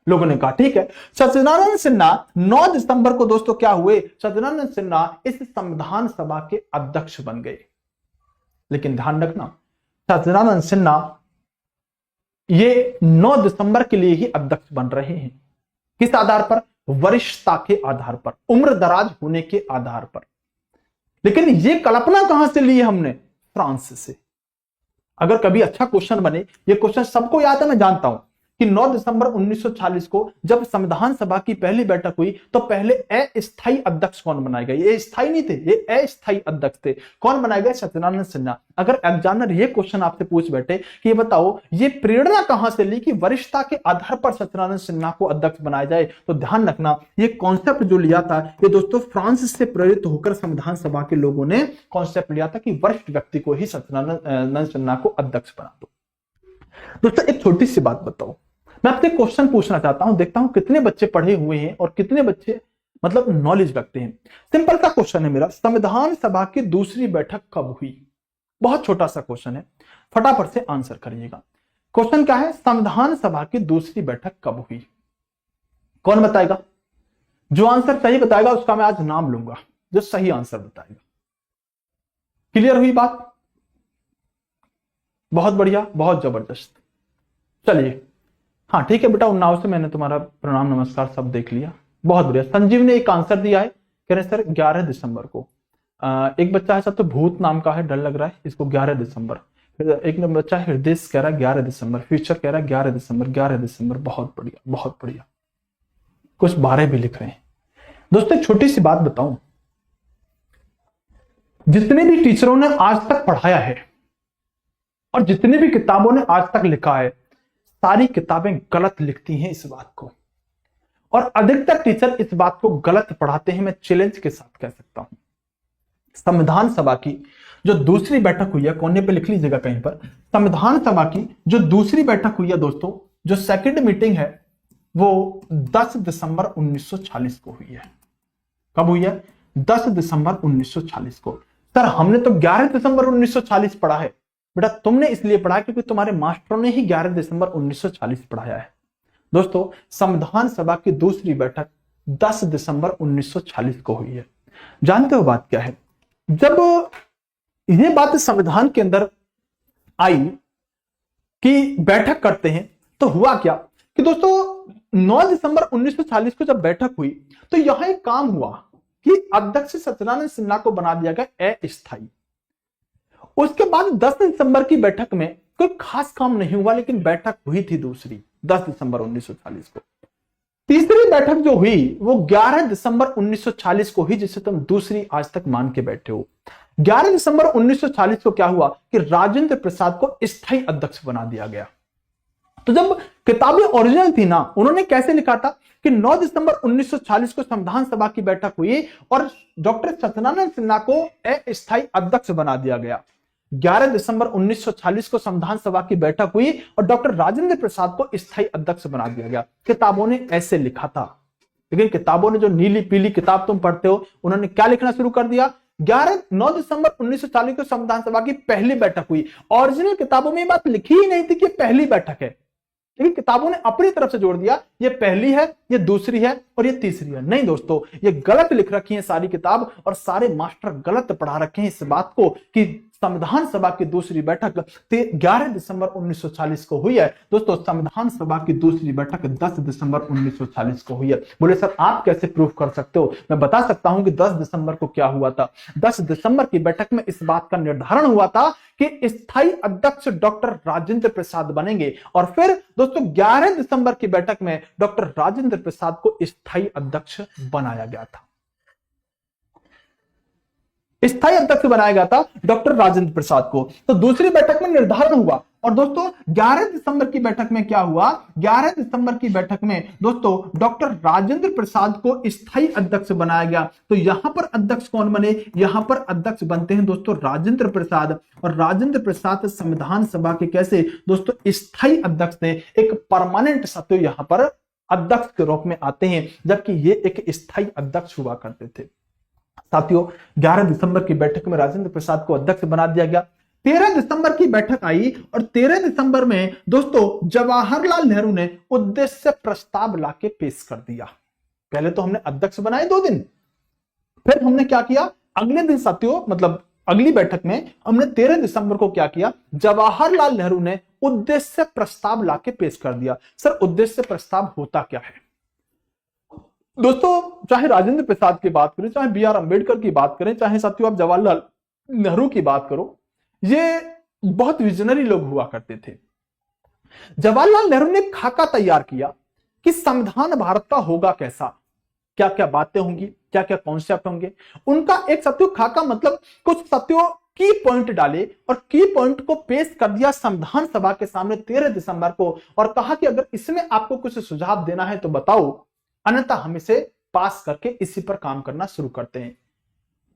लोगों ने कहा ठीक है। सत्यनारायण सिन्हा 9 दिसंबर को दोस्तों क्या हुए, सत्यनारायण सिन्हा इस संविधान सभा के अध्यक्ष बन गए। लेकिन ध्यान रखना, सत्यनारायण सिन्हा ये 9 दिसंबर के लिए ही अध्यक्ष बन रहे हैं। किस आधार पर? वरिष्ठता के आधार पर, उम्र दराज होने के आधार पर। लेकिन ये कल्पना कहां से ली है हमने? फ्रांस से। अगर कभी अच्छा क्वेश्चन बने, ये क्वेश्चन सबको याद है, मैं जानता हूं कि 9 दिसंबर 1940 को जब संविधान सभा की पहली बैठक हुई तो पहले अस्थायी अध्यक्ष कौन बनाए गए? ये स्थायी नहीं थे, ये अस्थायी अध्यक्ष थे। कौन बनाए गए? सत्यनारायण सिन्हा। अगर एग्जामिनर ये क्वेश्चन आपसे पूछ बैठे कि ये बताओ ये प्रेरणा कहां से ली कि वरिष्ठता के आधार पर सत्यनारायण सिन्हा को अध्यक्ष बनाया जाए, तो ध्यान रखना ये कॉन्सेप्ट जो लिया था ये दोस्तों फ्रांस से प्रेरित होकर संविधान सभा के लोगों ने कॉन्सेप्ट लिया था कि वरिष्ठ व्यक्ति को ही सत्यनारायण सिन्हा को अध्यक्ष बना दो। दोस्तों एक छोटी सी बात बताओ, मैं आपसे क्वेश्चन पूछना चाहता हूं, देखता हूं कितने बच्चे पढ़े हुए हैं और कितने बच्चे मतलब नॉलेज रखते हैं। सिंपल सा क्वेश्चन है मेरा, संविधान सभा की दूसरी बैठक कब हुई? बहुत छोटा सा क्वेश्चन है, फटाफट से आंसर करिएगा। क्वेश्चन क्या है? संविधान सभा की दूसरी बैठक कब हुई? कौन बताएगा? जो आंसर सही बताएगा उसका मैं आज नाम लूंगा, जो सही आंसर बताएगा। क्लियर हुई बात? बहुत बढ़िया, बहुत जबरदस्त। चलिए, हाँ ठीक है बेटा, उन्नाव से मैंने तुम्हारा प्रणाम नमस्कार सब देख लिया, बहुत बढ़िया। संजीव ने एक आंसर दिया है, कह रहे सर 11 दिसंबर को। एक बच्चा है सब तो भूत नाम का है, डर लग रहा है इसको, 11 दिसंबर। एक बच्चा हृदय कह रहा है 11 दिसंबर, फ्यूचर कह रहा है 11 दिसंबर, 11 दिसंबर। बहुत बढ़िया, बहुत बढ़िया। कुछ 12 भी लिख रहे हैं। दोस्तों एक छोटी सी बात बताऊं, जितने भी टीचरों ने आज तक पढ़ाया है और जितनी भी किताबों ने आज तक लिखा है, सारी किताबें गलत लिखती हैं इस बात को, और अधिकतर टीचर इस बात को गलत पढ़ाते हैं। मैं चैलेंज के साथ कह सकता हूं, संविधान सभा की जो दूसरी बैठक हुई है, कोने पे लिख लीजिएगा कहीं पर, संविधान सभा की जो दूसरी बैठक हुई है दोस्तों, जो सेकंड मीटिंग है वो 10 दिसंबर 1940 को हुई है। कब हुई है? 10 दिसंबर 1940 को। सर हमने तो 11 दिसंबर 1940 पढ़ा है। बेटा तुमने इसलिए पढ़ा क्योंकि तुम्हारे मास्टरों ने ही 11 दिसंबर 1940 पढ़ाया है। दोस्तों संविधान सभा की दूसरी बैठक 10 दिसंबर 1940 को हुई है। जानते हो बात क्या है? जब ये बात संविधान के अंदर आई कि बैठक करते हैं, तो हुआ क्या कि दोस्तों 9 दिसंबर 1940 को जब बैठक हुई तो यहां एक काम हुआ कि अध्यक्ष सत्यनारायण सिन्हा को बना दिया गया अस्थायी। उसके बाद 10 दिसंबर की बैठक में कोई खास काम नहीं हुआ, लेकिन बैठक हुई थी दूसरी 10 दिसंबर 1940 को। तीसरी बैठक जो हुई वो 11 दिसंबर 1940 को हुई, जिसे तुम दूसरी आज तक मान के बैठे हो। 11 दिसंबर 1940 को क्या हुआ कि राजेंद्र प्रसाद को स्थायी अध्यक्ष बना दिया गया। तो जब किताबें ओरिजिनल थी ना, उन्होंने कैसे लिखा था कि 9 दिसंबर 1940 को संविधान सभा की बैठक हुई और डॉक्टर सत्यनारायण सिन्हा को अस्थायी अध्यक्ष बना दिया गया। 11 दिसंबर 1940 को संविधान सभा की बैठक हुई और डॉक्टर राजेंद्र प्रसाद को स्थायी अध्यक्ष बना दिया गया। किताबों ने ऐसे लिखा था, लेकिन किताबों ने, जो नीली पीली किताब तुम पढ़ते हो, उन्होंने क्या लिखना शुरू कर दिया? 9 दिसंबर 1940 को संविधान सभा की पहली बैठक हुई। ओरिजिनल किताबों में ये बात लिखी ही नहीं थी कि पहली बैठक है, लेकिन किताबों ने अपनी तरफ से जोड़ दिया, ये पहली है, ये दूसरी है और ये तीसरी है। नहीं दोस्तों, ये गलत लिख रखी है सारी किताब, और सारे मास्टर गलत पढ़ा रखे हैं इस बात को कि संविधान सभा की दूसरी बैठक 11 दिसंबर 1940 को हुई है। दोस्तों संविधान सभा की दूसरी बैठक 10 दिसंबर 1940 को हुई है। बोले सर आप कैसे प्रूफ कर सकते हो? मैं बता सकता हूं कि 10 दिसंबर को क्या हुआ था। 10 दिसंबर की बैठक में इस बात का निर्धारण हुआ था कि स्थायी अध्यक्ष डॉक्टर राजेंद्र प्रसाद बनेंगे, और फिर दोस्तों 11 दिसंबर की बैठक में डॉक्टर राजेंद्र प्रसाद को स्थायी अध्यक्ष बनाया गया था। स्थायी अध्यक्ष बनाया गया था डॉक्टर राजेंद्र प्रसाद को। तो दूसरी बैठक में निर्धारण हुआ, और दोस्तों 11 दिसंबर की बैठक में क्या हुआ? 11 दिसंबर की बैठक में दोस्तों डॉक्टर राजेंद्र प्रसाद को स्थायी अध्यक्ष बनाया गया। तो यहां पर अध्यक्ष कौन बने? यहां पर अध्यक्ष बनते हैं दोस्तों राजेंद्र प्रसाद, और राजेंद्र प्रसाद संविधान सभा के कैसे दोस्तों स्थायी अध्यक्ष थे। एक परमानेंट सत्व यहां पर अध्यक्ष के रूप में आते हैं, जबकि ये एक स्थायी अध्यक्ष हुआ करते थे। साथियों 11 दिसंबर की बैठक में राजेंद्र प्रसाद को अध्यक्ष बना दिया गया। 13 दिसंबर की बैठक आई और 13 दिसंबर में दोस्तों जवाहरलाल नेहरू ने उद्देश्य प्रस्ताव लाके पेश कर दिया। पहले तो हमने अध्यक्ष बनाए 2 दिन, फिर हमने क्या किया, अगले दिन साथियों मतलब अगली बैठक में हमने 13 दिसंबर को क्या किया, जवाहरलाल नेहरू ने उद्देश्य प्रस्ताव लाके पेश कर दिया। सर उद्देश्य प्रस्ताव होता क्या है दोस्तों? चाहे राजेंद्र प्रसाद की बात करें, चाहे बी आर अंबेडकर की बात करें, चाहे साथियों आप जवाहरलाल नेहरू की बात करो, ये बहुत विजनरी लोग हुआ करते थे। जवाहरलाल नेहरू ने खाका तैयार किया कि संविधान भारत का होगा कैसा, क्या क्या बातें होंगी, क्या क्या कॉन्सेप्ट होंगे। उनका एक साथियों खाका मतलब कुछ साथियों की पॉइंट डाले और की पॉइंट को पेश कर दिया संविधान सभा के सामने 13 दिसंबर को और कहा कि अगर इसमें आपको कुछ सुझाव देना है तो बताओ, अन्यथा हम इसे पास करके इसी पर काम करना शुरू करते हैं।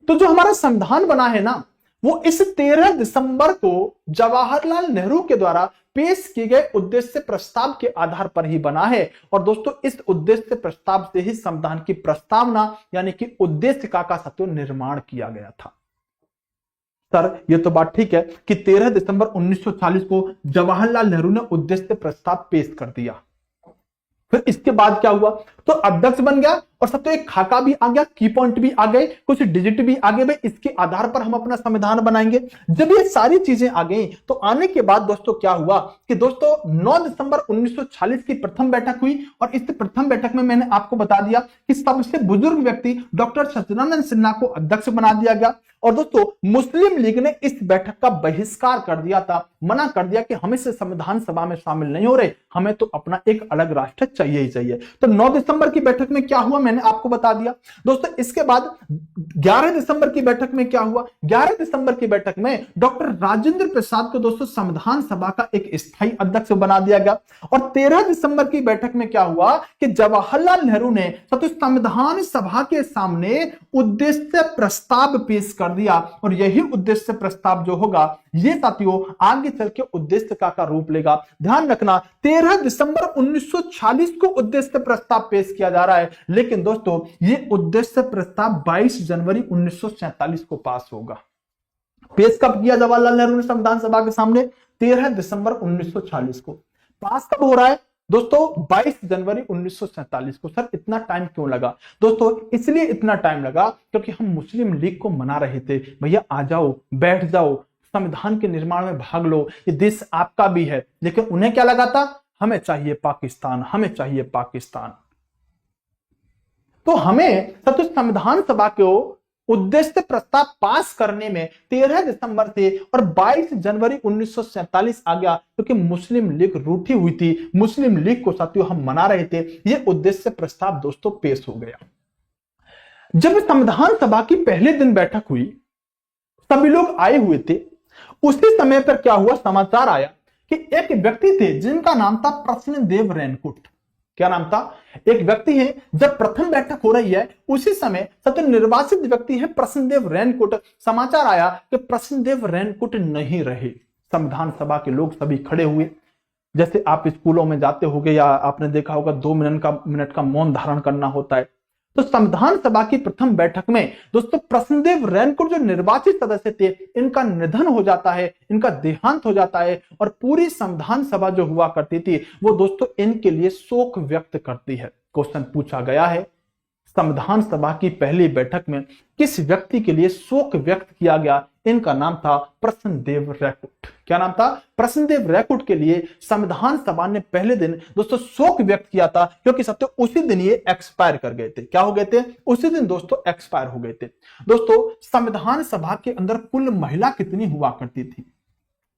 तो जो हमारा संविधान बना है ना, वो इस 13 दिसंबर को जवाहरलाल नेहरू के द्वारा पेश किए गए उद्देश्य प्रस्ताव के आधार पर ही बना है। और दोस्तों इस उद्देश्य प्रस्ताव से ही संविधान की प्रस्तावना यानी कि उद्देश्य का साथियों निर्माण किया गया था। सर ये तो बात ठीक है कि 13 दिसंबर 1940 को जवाहरलाल नेहरू ने उद्देश्य प्रस्ताव पेश कर दिया, फिर इसके बाद क्या हुआ, तो अध्यक्ष बन गया और सब तो एक खाका भी आ गया, की पॉइंट भी आ गए, कुछ डिजिट भी आ गए, भाई इसके आधार पर हम अपना संविधान बनाएंगे। जब ये सारी चीजें आ गई तो आने के बाद दोस्तों क्या हुआ कि दोस्तों 9 दिसंबर 1940 की प्रथम बैठक हुई और इस प्रथम बैठक में मैंने आपको बता दिया कि सबसे बुजुर्ग व्यक्ति डॉक्टर सचिदानंद सिन्हा को अध्यक्ष बना दिया गया। और दोस्तों मुस्लिम लीग ने इस बैठक का बहिष्कार कर दिया था, मना कर दिया कि हम इस संविधान सभा में शामिल नहीं हो रहे, हमें तो अपना एक अलग राष्ट्र चाहिए ही चाहिए। तो 9 दिसंबर की बैठक में क्या हुआ मैंने आपको बता दिया। दोस्तों इसके बाद 11 दिसंबर की बैठक में क्या हुआ, 11 दिसंबर की बैठक में डॉक्टर राजेंद्र प्रसाद को दोस्तों संविधान सभा का एक स्थायी अध्यक्ष बना दिया गया। और 13 दिसंबर की बैठक में क्या हुआ कि जवाहरलाल नेहरू ने संविधान सभा के सामने उद्देश्य प्रस्ताव पेश कर दिया और यही उद्देश्य प्रस्ताव जो होगा ये साथियों आगे चल के उद्देश्य का रूप लेगा। ध्यान रखना 13 दिसंबर 1940 को उद्देश्य प्रस्ताव पेश किया जा रहा है, लेकिन दोस्तों ये उद्देश्य प्रस्ताव 22 जनवरी 1947 को पास होगा। पेश कब किया जवाहरलाल नेहरू ने संविधान सभा के सामने? 13 दिसंबर 1940 को। पास कब हो रहा है दोस्तों? 22 जनवरी 1947 को। सर इतना टाइम क्यों लगा? दोस्तों इसलिए इतना टाइम लगा क्योंकि हम मुस्लिम लीग को मना रहे थे, भैया आ जाओ, बैठ जाओ, संविधान के निर्माण में भाग लो, ये देश आपका भी है। लेकिन उन्हें क्या लगा था? हमें चाहिए पाकिस्तान, हमें चाहिए पाकिस्तान। तो हमें संविधान सभा को उद्देश्य प्रस्ताव पास करने में 13 दिसंबर से और 22 जनवरी 1947 आ गया क्योंकि मुस्लिम लीग रूठी हुई थी, मुस्लिम लीग को साथियों हम मना रहे थे। यह उद्देश्य प्रस्ताव दोस्तों पेश हो गया। जब संविधान सभा की पहले दिन बैठक हुई, सभी लोग आए हुए थे। उसी समय पर क्या हुआ, समाचार आया कि एक व्यक्ति थे जिनका नाम था प्रश्नदेव रैनकुट। क्या नाम था? एक व्यक्ति है, जब प्रथम बैठक हो रही है उसी समय सबसे निर्वाचित व्यक्ति है प्रश्नदेव रैनकुट। समाचार आया कि प्रश्नदेव रैनकुट नहीं रहे। संविधान सभा के लोग सभी खड़े हुए, जैसे आप स्कूलों में जाते होंगे या आपने देखा होगा 2 मिनट का मौन धारण करना होता है। तो संविधान सभा की प्रथम बैठक में दोस्तों प्रश्नदेव रैनकुट जो निर्वाचित सदस्य थे, इनका निधन हो जाता है, इनका देहांत हो जाता है और पूरी संविधान सभा जो हुआ करती थी वो दोस्तों इनके लिए शोक व्यक्त करती है। क्वेश्चन पूछा गया है, संविधान सभा की पहली बैठक में किस व्यक्ति के लिए शोक व्यक्त किया गया? इनका नाम था प्रश्नदेव रैकुट। क्या नाम था? प्रश्नदेव रैकुट के लिए संविधान सभा ने पहले दिन दोस्तों शोक व्यक्त किया था क्योंकि सत्य उसी दिन ये एक्सपायर कर गए थे। क्या हो गए थे? उसी दिन दोस्तों एक्सपायर हो गए थे। दोस्तों संविधान सभा के अंदर कुल महिला कितनी हुआ करती थी?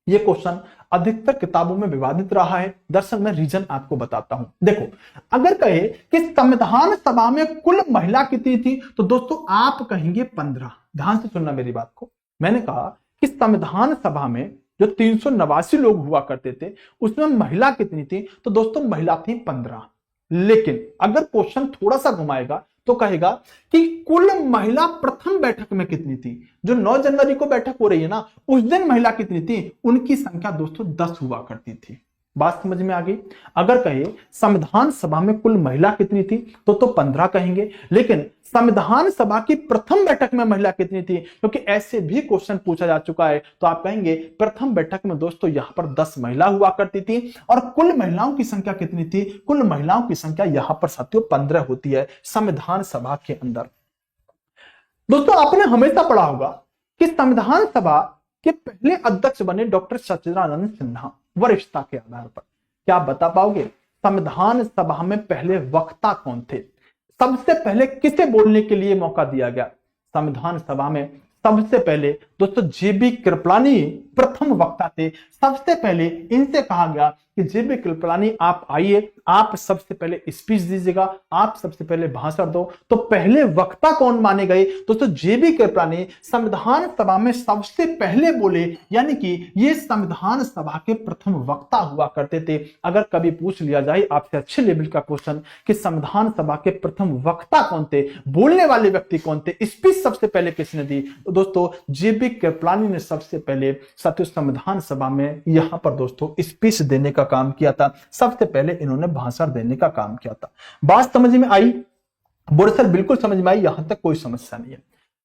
ये क्वेश्चन अधिकतर किताबों में विवादित रहा है। दरअसल मैं रीजन आपको बताता हूं। देखो, अगर कहे कि संविधान सभा में कुल महिला कितनी थी तो दोस्तों आप कहेंगे 15। ध्यान से सुनना मेरी बात को। मैंने कहा कि संविधान सभा में जो 389 लोग हुआ करते थे उसमें महिला कितनी थी तो दोस्तों महिला थी 15। लेकिन अगर क्वेश्चन थोड़ा सा घुमाएगा तो कहेगा कि कुल महिला प्रथम बैठक में कितनी थी? जो 9 जनवरी को बैठक हो रही है ना, उस दिन महिला कितनी थी? उनकी संख्या दोस्तों 10 हुआ करती थी। बात समझ में आ गई। अगर कहे संविधान सभा में कुल महिला कितनी थी तो 15 कहेंगे, लेकिन संविधान सभा की प्रथम बैठक में महिला कितनी थी, क्योंकि ऐसे भी क्वेश्चन पूछा जा चुका है, तो आप कहेंगे प्रथम बैठक में दोस्तों यहां पर 10 महिला हुआ करती थी। और कुल महिलाओं की संख्या कितनी थी, कुल महिलाओं की संख्या यहां पर साथियों 15 होती है संविधान सभा के अंदर। दोस्तों आपने हमेशा पढ़ा होगा कि संविधान सभा के पहले अध्यक्ष बने डॉक्टर सच्चिदानंद सिन्हा वरिष्ठता के आधार पर। क्या आप बता पाओगे संविधान सभा में पहले वक्ता कौन थे, सबसे पहले किसे बोलने के लिए मौका दिया गया? संविधान सभा में सबसे पहले दोस्तों जेबी कृपलानी प्रथम वक्ता थे। सबसे पहले इनसे कहा गया कि जेबी कृपलानी आप आइए, आप सबसे पहले स्पीच दीजिएगा, आप सबसे पहले भाषण दो। तो पहले वक्ता कौन माने गए दोस्तों? जेबी कृपलानी संविधान सभा में सबसे पहले बोले, यानी कि ये संविधान सभा के प्रथम वक्ता हुआ करते थे। अगर कभी पूछ लिया जाए आपसे अच्छे लेवल का क्वेश्चन कि संविधान सभा के प्रथम वक्ता कौन थे, बोलने वाले व्यक्ति कौन थे, स्पीच सबसे पहले किसने दी, तो दोस्तों जेबी कृपलानी ने सबसे पहले साथियों संविधान सभा में यहां पर दोस्तों स्पीच देने का काम किया था। सबसे पहले इन्होंने भाषण देने का काम किया था। बात समझ में आई? बोले सर बिल्कुल समझ में आई, यहां तक कोई समस्या नहीं है।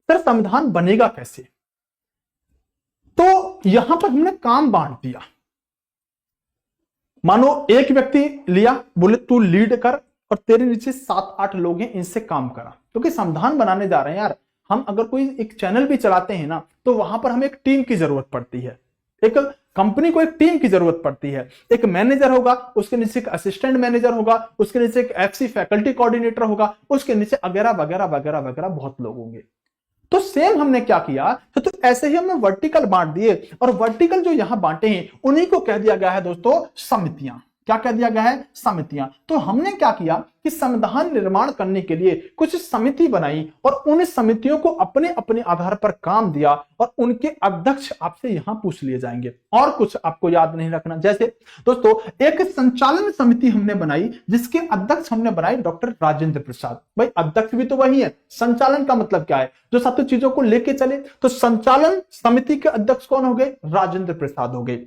सर संविधान बनेगा कैसे? तो यहां पर हमने काम बांट दिया। मानो एक व्यक्ति लिया, बोले तू लीड कर और तेरे नीचे 7-8 लोग हैं, इनसे काम करा, क्योंकि संविधान बनाने जा रहे हैं यार। हम अगर कोई एक चैनल भी चलाते हैं ना, तो वहां पर हमें एक टीम की जरूरत पड़ती है, एक कंपनी को एक टीम की जरूरत पड़ती है। एक मैनेजर होगा, उसके नीचे एक असिस्टेंट मैनेजर होगा, उसके नीचे एक एफसी फैकल्टी कोऑर्डिनेटर होगा, उसके नीचे वगैरह वगैरह वगैरह वगैरह बहुत लोग होंगे। तो सेम हमने क्या किया, तो ऐसे ही हमने वर्टिकल बांट दिए, और वर्टिकल जो यहां बांटे हैं उन्हीं को कह दिया गया है दोस्तों समितियां। क्या कह दिया गया है? समितियां। तो हमने क्या किया कि संविधान निर्माण करने के लिए कुछ समिति बनाई, और उन समितियों को अपने अपने आधार पर काम दिया, और उनके अध्यक्ष आपसे यहां पूछ लिए जाएंगे। और कुछ आपको याद नहीं रखना। जैसे दोस्तों एक संचालन समिति हमने बनाई, जिसके अध्यक्ष हमने बनाए डॉक्टर राजेंद्र प्रसाद। भाई अध्यक्ष भी तो वही है, संचालन का मतलब क्या है? जो सारी चीजों को लेके चले। तो संचालन समिति के अध्यक्ष कौन हो गए? राजेंद्र प्रसाद हो गए।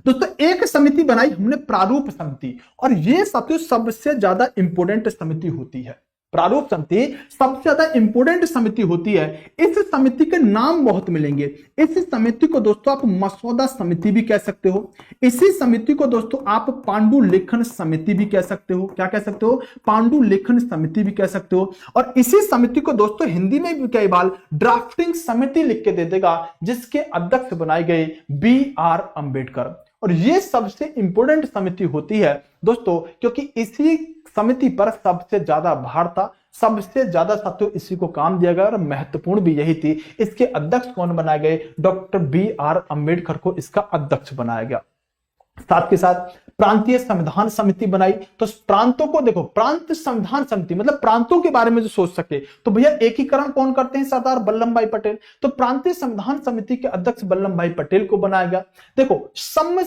दोस्तों एक समिति बनाई हमने प्रारूप समिति, और ये साथियों सबसे ज्यादा इंपोर्टेंट समिति होती है। प्रारूप समिति सबसे ज्यादा इंपोर्टेंट समिति होती है। इस समिति के नाम बहुत मिलेंगे। इस समिति को दोस्तों आप मसौदा समिति भी कह सकते हो। इसी समिति को दोस्तों आप पांडुलिखन समिति भी कह सकते हो। क्या कह सकते हो? पांडुलिखन समिति भी कह सकते हो। और इसी समिति को दोस्तों हिंदी में भी कई बार ड्राफ्टिंग समिति लिख के दे देगा, जिसके अध्यक्ष बनाए गए BR अंबेडकर। और ये सबसे इंपोर्टेंट समिति होती है दोस्तों, क्योंकि इसी समिति पर सबसे ज्यादा भार था, सबसे ज्यादा साथियों इसी को काम दिया गया, और महत्वपूर्ण भी यही थी। इसके अध्यक्ष कौन बनाए गए? डॉक्टर BR अंबेडकर को इसका अध्यक्ष बनाया गया। साथ के साथ प्रांतीय संविधान समिति बनाई। तो प्रांतों को देखो, प्रांत संविधान समिति मतलब प्रांतों के बारे में जो सोच सके। तो भैया एकीकरण कौन करते हैं? सरदार वल्लभ भाई पटेल। तो प्रांतीय संविधान समिति के अध्यक्ष वल्लभ भाई पटेल को बनाया गया। देखो संघीय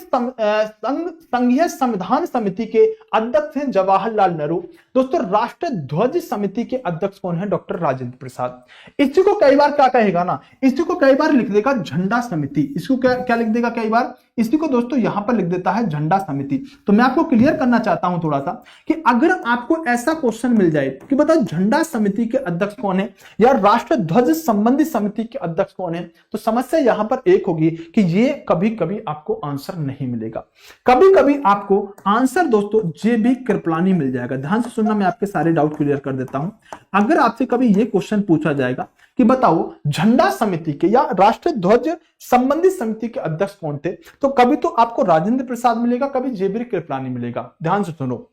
संविधान समिति के अध्यक्ष हैं जवाहरलाल नेहरू। दोस्तों राष्ट्र ध्वज समिति के अध्यक्ष कौन है? डॉक्टर राजेंद्र प्रसाद। इसी को कई बार क्या कहेगा ना, इसी को कई बार लिख देगा झंडा समिति। इसको क्या लिख देगा कई बार? इसी को दोस्तों यहां पर लिख देता है झंडा समिति। तो मैं आपको क्लियर करना चाहता हूं थोड़ा सा कि अगर आपको ऐसा क्वेश्चन मिल जाए कि बताओ झंडा समिति के अध्यक्ष कौन है या राष्ट्र ध्वज संबंधी समिति के अध्यक्ष कौन है, तो समस्या यहां पर एक होगी कि ये कभी कभी आपको आंसर नहीं मिलेगा। कभी कभी आपको आंसर दोस्तों जेबी कृपलानी मिल जाएगा। ध्यान से सुनना, मैं आपके सारे डाउट क्लियर कर देता हूं। अगर आपसे कभी ये क्वेश्चन पूछा जाएगा कि बताओ झंडा समिति के या राष्ट्र ध्वज संबंधी समिति के अध्यक्ष कौन थे, तो कभी तो आपको राजेंद्र प्रसाद मिलेगा, कभी जेबी कृपलानी मिलेगा। ध्यान से सुनो,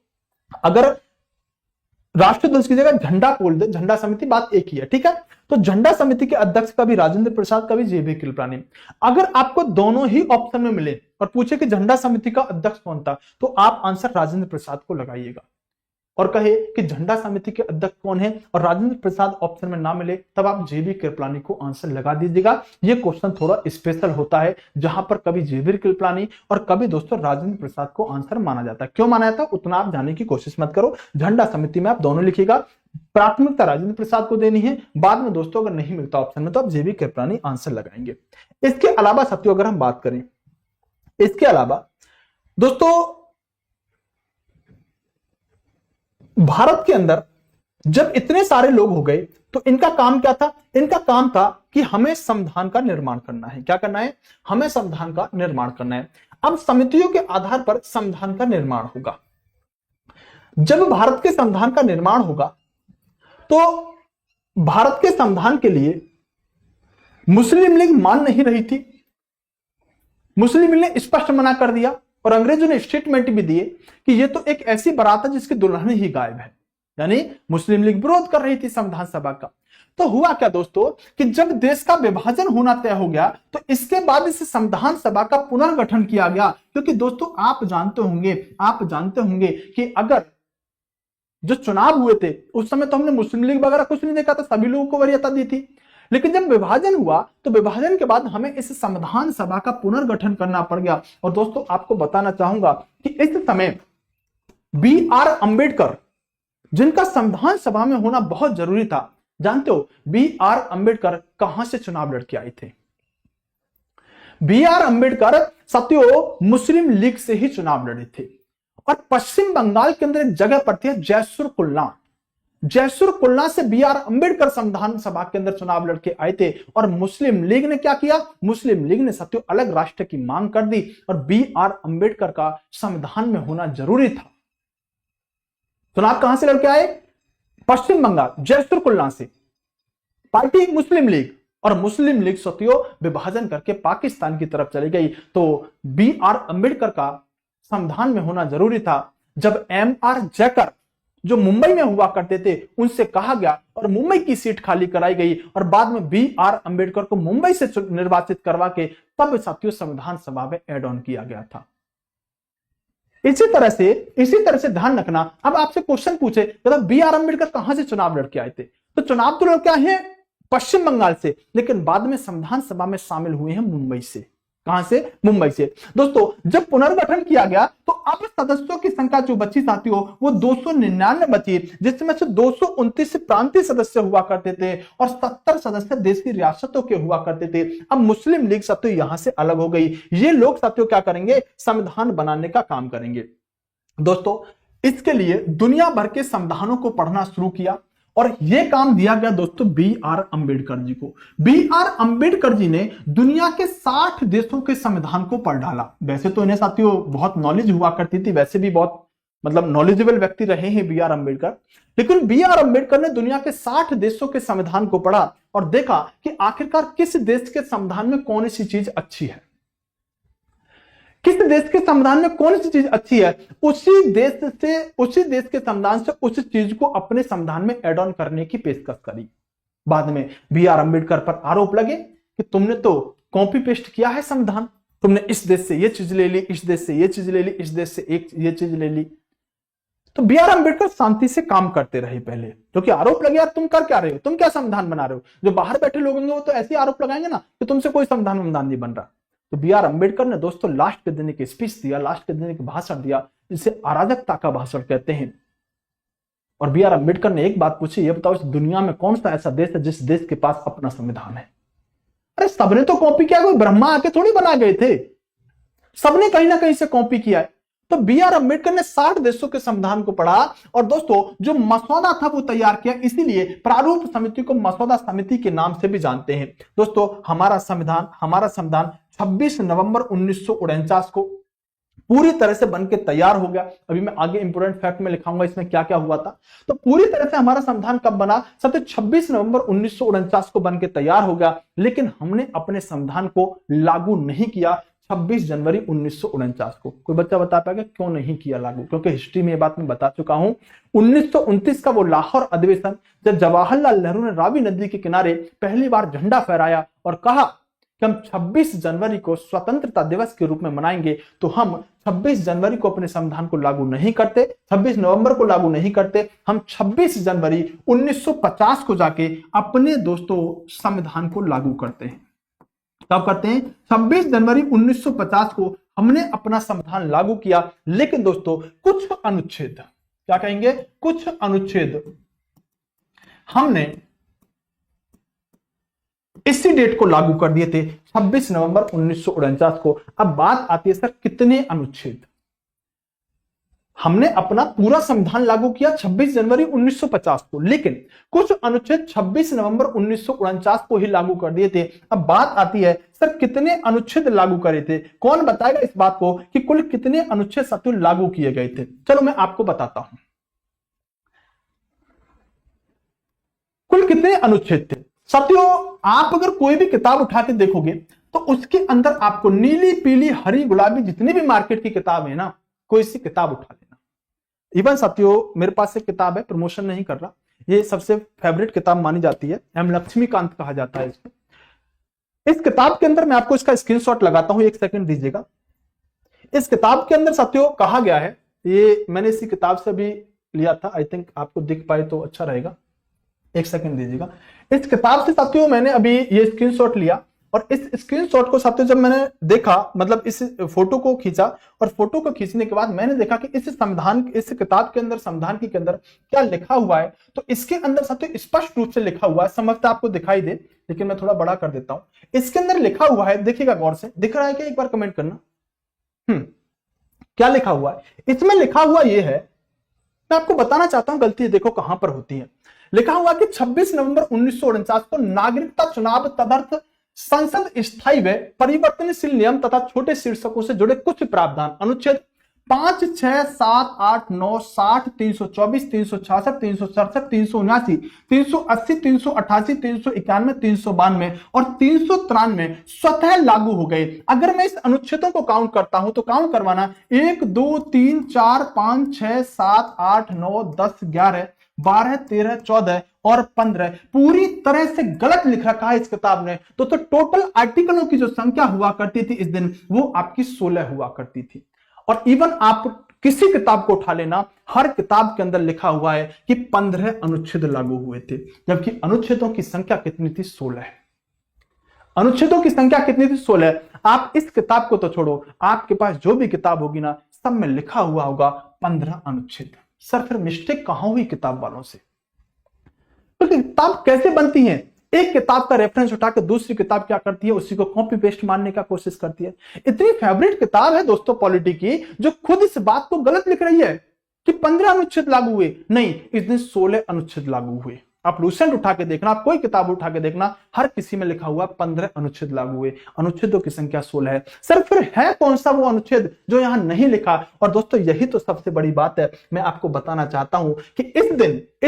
अगर राष्ट्र ध्वज की जगह झंडा बोल दे, झंडा समिति, बात एक ही है, ठीक है। तो झंडा समिति के अध्यक्ष कभी राजेंद्र प्रसाद, कभी जेबी कृपलानी। अगर आपको दोनों ही ऑप्शन में मिले और पूछे कि झंडा समिति का अध्यक्ष कौन था, तो आप आंसर राजेंद्र प्रसाद को लगाइएगा। और कहे कि झंडा समिति के अध्यक्ष कौन है और राजेंद्र प्रसाद ऑप्शन में ना मिले, तब आप जेबी कृपलानी को आंसर लगा दीजिएगा। ये क्वेश्चन थोड़ा स्पेशल होता है, जहां पर कभी जेबी कृपलानी और कभी दोस्तों राजेंद्र प्रसाद को आंसर माना जाता है। क्यों माना जाता है उतना आप जानने की कोशिश मत करो। झंडा समिति में आप दोनों लिखिएगा, प्राथमिकता राजेंद्र प्रसाद को देनी है, बाद में दोस्तों अगर नहीं मिलता ऑप्शन में तो आप जेबी कृपलानी आंसर लगाएंगे। इसके अलावा साथियों अगर हम बात करें, इसके अलावा दोस्तों भारत के अंदर जब इतने सारे लोग हो गए तो इनका काम क्या था? इनका काम था कि हमें संविधान का निर्माण करना है। क्या करना है? हमें संविधान का निर्माण करना है। अब समितियों के आधार पर संविधान का निर्माण होगा। जब भारत के संविधान का निर्माण होगा तो भारत के संविधान के लिए मुस्लिम लीग मान नहीं रही थी। मुस्लिम लीग ने स्पष्ट मना कर दिया और अंग्रेजों ने स्टेटमेंट भी दिए कि यह तो एक ऐसी बारात है जिसकी दुल्हन ही गायब है। यानी मुस्लिम लीग विरोध कर रही थी संविधान सभा का। तो हुआ क्या दोस्तों कि जब देश का विभाजन होना तय हो गया तो इसके बाद इस संविधान सभा का पुनर्गठन किया गया। क्योंकि दोस्तों आप जानते होंगे कि अगर जो चुनाव हुए थे उस समय तो हमने मुस्लिम लीग वगैरह कुछ नहीं देखा था, सभी लोगों को वरीयता दी थी। लेकिन जब विभाजन हुआ तो विभाजन के बाद हमें इस संविधान सभा का पुनर्गठन करना पड़ गया। और दोस्तों आपको बताना चाहूंगा कि इस समय B.R. अम्बेडकर, जिनका संविधान सभा में होना बहुत जरूरी था, जानते हो B.R. अम्बेडकर कहां से चुनाव लड़के आए थे? B.R. अम्बेडकर सत्यो मुस्लिम लीग से ही चुनाव लड़े थे। और पश्चिम बंगाल के अंदर एक जगह पड़ती है जयसुर कुलना। जयसुर कुलना से B.R. अम्बेडकर संविधान सभा के अंदर चुनाव लड़के आए थे। और मुस्लिम लीग ने क्या किया? मुस्लिम लीग ने सत्यो अलग राष्ट्र की मांग कर दी और B.R. अम्बेडकर का संविधान में होना जरूरी था। चुनाव कहां से लड़के आए? पश्चिम बंगाल जयसुर कुलना से। पार्टी मुस्लिम लीग, और मुस्लिम लीग सत्यो विभाजन करके पाकिस्तान की तरफ चली गई। तो B.R. अम्बेडकर का संविधान में होना जरूरी था। जब M.R. जयकर जो मुंबई में हुआ करते थे उनसे कहा गया और मुंबई की सीट खाली कराई गई और बाद में B.R. अम्बेडकर को मुंबई से निर्वाचित करवा के तब साथियों संविधान सभा में एड ऑन किया गया था। इसी तरह से ध्यान रखना। अब आपसे क्वेश्चन पूछे मतलब B.R. अम्बेडकर कहां से चुनाव लड़के आए थे? तो चुनाव तो लड़के आए हैं पश्चिम बंगाल से, लेकिन बाद में संविधान सभा में शामिल हुए हैं मुंबई से। कहां से? मुंबई से। दोस्तों जब पुनर्गठन किया गया तो अब सदस्यों की संख्या जो बची साथियों वो 299 बची, जिसमें से 229 प्रांतीय सदस्य हुआ करते थे और 70 सदस्य देश की रियासतों के हुआ करते थे। अब मुस्लिम लीग साथियों यहां से अलग हो गई। ये लोग साथियों क्या करेंगे? संविधान बनाने का काम करेंगे। दोस्तों इसके लिए दुनिया भर के संविधानों को पढ़ना शुरू किया और यह काम दिया गया दोस्तों B.R. अम्बेडकर जी को। B.R. अम्बेडकर जी ने दुनिया के 60 देशों के संविधान को पढ़ डाला। वैसे तो इन्हें साथियों बहुत नॉलेज हुआ करती थी, वैसे भी बहुत नॉलेजेबल व्यक्ति रहे हैं B.R. अम्बेडकर, लेकिन B.R. अम्बेडकर ने दुनिया के 60 देशों के संविधान को पढ़ा और देखा कि आखिरकार किस देश के संविधान में कौन सी चीज अच्छी है, किस देश के संविधान में कौन सी चीज अच्छी है, उसी देश के संविधान से उस चीज को अपने संविधान में एड ऑन करने की पेशकश करी। बाद में B.R. अम्बेडकर पर आरोप लगे कि तुमने तो कॉपी पेस्ट किया है संविधान, तुमने इस देश से ये चीज ले ली, इस देश से ये चीज ले ली, इस देश से ये चीज ले ली। तो B.R. अम्बेडकर शांति से काम करते रहे पहले, क्योंकि आरोप लगे यार तुम कर क्या रहे हो, तुम क्या संविधान बना रहे हो। जो बाहर बैठे लोग होंगे वो तो ऐसे आरोप लगाएंगे ना कि तुमसे कोई संविधान नहीं बन रहा। तो B.R. अम्बेडकर ने दोस्तों लास्ट के दिन एक स्पीच दिया, लास्ट के दिन एक भाषण दिया, जिसे अराजकता का भाषण कहते हैं। और B.R. अम्बेडकर ने एक बात पूछी, ये बताओ इस दुनिया में कौन सा ऐसा देश है जिस देश के पास अपना संविधान है? अरे सबने तो कॉपी किया, कोई ब्रह्मा आके थोड़ी बना गए थे, सबने कहीं ना कहीं से कॉपी किया है। तो B.R. अम्बेडकर ने 60 देशों के संविधान को पढ़ा और दोस्तों जो मसौदा था वो तैयार किया, इसीलिए प्रारूप समिति को मसौदा समिति के नाम से भी जानते हैं। दोस्तों हमारा संविधान 26 नवंबर 1949 को पूरी तरह से बनके तैयार हो गया। अभी मैं आगे इंपोर्टेंट फैक्ट में लिखाऊंगा इसमें क्या क्या हुआ था। तो पूरी तरह से हमारा संविधान कब बना? 26 नवंबर 1949 को बनके तैयार हो गया, लेकिन हमने अपने संविधान को लागू नहीं किया 26 जनवरी 1949 को। कोई बच्चा बता पाएगा क्यों नहीं किया लागू? क्योंकि हिस्ट्री में ये बात मैं बता चुका हूं। 1929 का वो लाहौर अधिवेशन, जब जवाहरलाल नेहरू ने रावी नदी के किनारे पहली बार झंडा फहराया और कहा कि हम 26 जनवरी को स्वतंत्रता दिवस के रूप में मनाएंगे, तो हम 26 जनवरी को अपने संविधान को लागू नहीं करते, 26 नवंबर को लागू नहीं करते, हम 26 जनवरी 1950 को जाके अपने दोस्तों संविधान को लागू करते हैं। कब करते हैं? 26 जनवरी 1950 को हमने अपना संविधान लागू किया। लेकिन दोस्तों कुछ अनुच्छेद, क्या कहेंगे, कुछ अनुच्छेद हमने इसी डेट को लागू कर दिए थे 26 नवंबर 1949 को। अब बात आती है सर कितने अनुच्छेद, हमने अपना पूरा संविधान लागू किया 26 जनवरी 1950 को, लेकिन कुछ अनुच्छेद 26 नवंबर 1949 को ही लागू कर दिए थे। अब बात आती है सर कितने अनुच्छेद लागू करे थे, कौन बताएगा इस बात को कि कुल कितने अनुच्छेद साथियों लागू किए गए थे? चलो मैं आपको बताता हूं कुल कितने अनुच्छेद थे। साथियों आप अगर कोई भी किताब उठा के देखोगे तो उसके अंदर आपको नीली पीली हरी गुलाबी जितनी भी मार्केट की किताब है ना, कोई सी किताब उठा लेना। इवन साथियों मेरे पास एक किताब है, प्रमोशन नहीं कर रहा, ये सबसे फेवरेट किताब मानी जाती है, एम लक्ष्मीकांत कहा जाता है इसको। इस किताब के अंदर मैं आपको इसका स्क्रीनशॉट लगाता हूं, एक सेकंड दीजिएगा। इस किताब के अंदर साथियों कहा गया है, ये मैंने इसी किताब से भी लिया था, आई थिंक आपको दिख पाए तो अच्छा रहेगा, एक सेकंड दीजिएगा। इस किताब से साथियों मैंने अभी ये स्क्रीनशॉट लिया और इस स्क्रीनशॉट को साथियों जब मैंने देखा, मतलब इस फोटो को खींचा और फोटो को खींचने के बाद मैंने देखा कि इस संविधान, इस किताब के अंदर, संविधान के अंदर क्या लिखा हुआ है, तो इसके अंदर साथियों स्पष्ट रूप से लिखा हुआ है, समझता आपको दिखाई दे, लेकिन मैं थोड़ा बड़ा कर देता हूं। इसके अंदर लिखा हुआ है, देखिएगा गौर से, दिख रहा है क्या? एक बार कमेंट करना। क्या लिखा हुआ है इसमें? लिखा हुआ यह है, मैं आपको बताना चाहता हूं गलती देखो कहां पर होती है। लिखा हुआ कि 26 नवंबर 1949 को नागरिकता चुनाव तदर्थ संसद स्थायी व परिवर्तनशील नियम तथा छोटे शीर्षकों से जुड़े कुछ प्रावधान अनुच्छेद 5, 6, 7, 8, 9, 60, 324, 366, 367, 379, 380, 388, 391, 392 और 393 स्वतः लागू हो गए। अगर मैं इस अनुच्छेदों को काउंट करता हूं तो काउंट करवाना 1, 2, 3, 4, 5, 6, 7, 8, 9, 10, 11, 12, 13, 14 और 15 पूरी तरह से गलत लिख रखा है इस किताब ने। तो टोटल आर्टिकलों की जो संख्या हुआ करती थी इस दिन, वो आपकी 16 हुआ करती थी। और इवन आप किसी किताब को उठा लेना, हर किताब के अंदर लिखा हुआ है कि 15 अनुच्छेद लागू हुए थे, जबकि अनुच्छेदों की संख्या कितनी थी? 16। अनुच्छेदों की संख्या कितनी थी? 16। आप इस किताब को तो छोड़ो, आपके पास जो भी किताब होगी ना, सब में लिखा हुआ होगा 15 अनुच्छेद। सर फिर मिस्टेक कहां हुई किताब वालों से? तो किताब कैसे बनती है? एक किताब का रेफरेंस उठा के दूसरी किताब क्या करती है, उसी को कॉपी पेस्ट मारने का कोशिश करती है। इतनी फेवरेट किताब है दोस्तों पॉलिटी की, जो खुद इस बात को गलत लिख रही है कि 15 अनुच्छेद लागू हुए। नहीं, इस दिन 16 अनुच्छेद लागू हुए। आप लूसेंट उठा के देखना, आप कोई किताब उठा के देखना, हर किसी में लिखा हुआ 15 अनुच्छेद लागू हुए, अनुच्छेदों की संख्या 16 है। सर फिर है कौन सा वो अनुच्छेद जो यहां नहीं लिखा? और दोस्तों यही तो सबसे बड़ी बात है, मैं आपको बताना चाहता हूं कि इस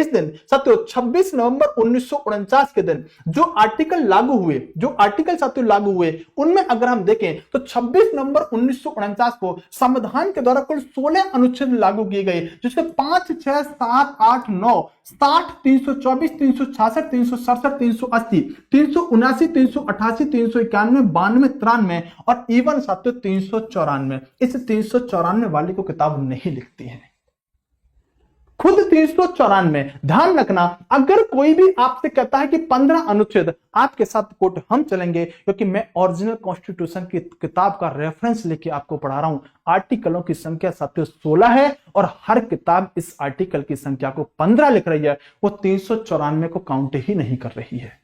दिन साथियों 26 नवंबर 1949 के दिन जो आर्टिकल लागू हुए, जो आर्टिकल साथियों लागू हुए, उनमें अगर हम देखें तो 26 नवंबर 1949 को संविधान के द्वारा कुल 16 अनुच्छेद लागू किए गए, जिसमें 5, 6, 7, 8, 9, 60, 324, 366, 367, 380, 379, 388, 391, 92, 93 और इवन साथियों 394। इस 394 वाली को किताब नहीं लिखती है, खुद 394। ध्यान रखना, अगर कोई भी आपसे कहता है कि 15 अनुच्छेद, आपके साथ कोर्ट हम चलेंगे, क्योंकि मैं ओरिजिनल कॉन्स्टिट्यूशन की किताब का रेफरेंस लेके आपको पढ़ा रहा हूं। आर्टिकलों की संख्या साथियों 16 है और हर किताब इस आर्टिकल की संख्या को 15 लिख रही है, वो 394 को काउंट ही नहीं कर रही है।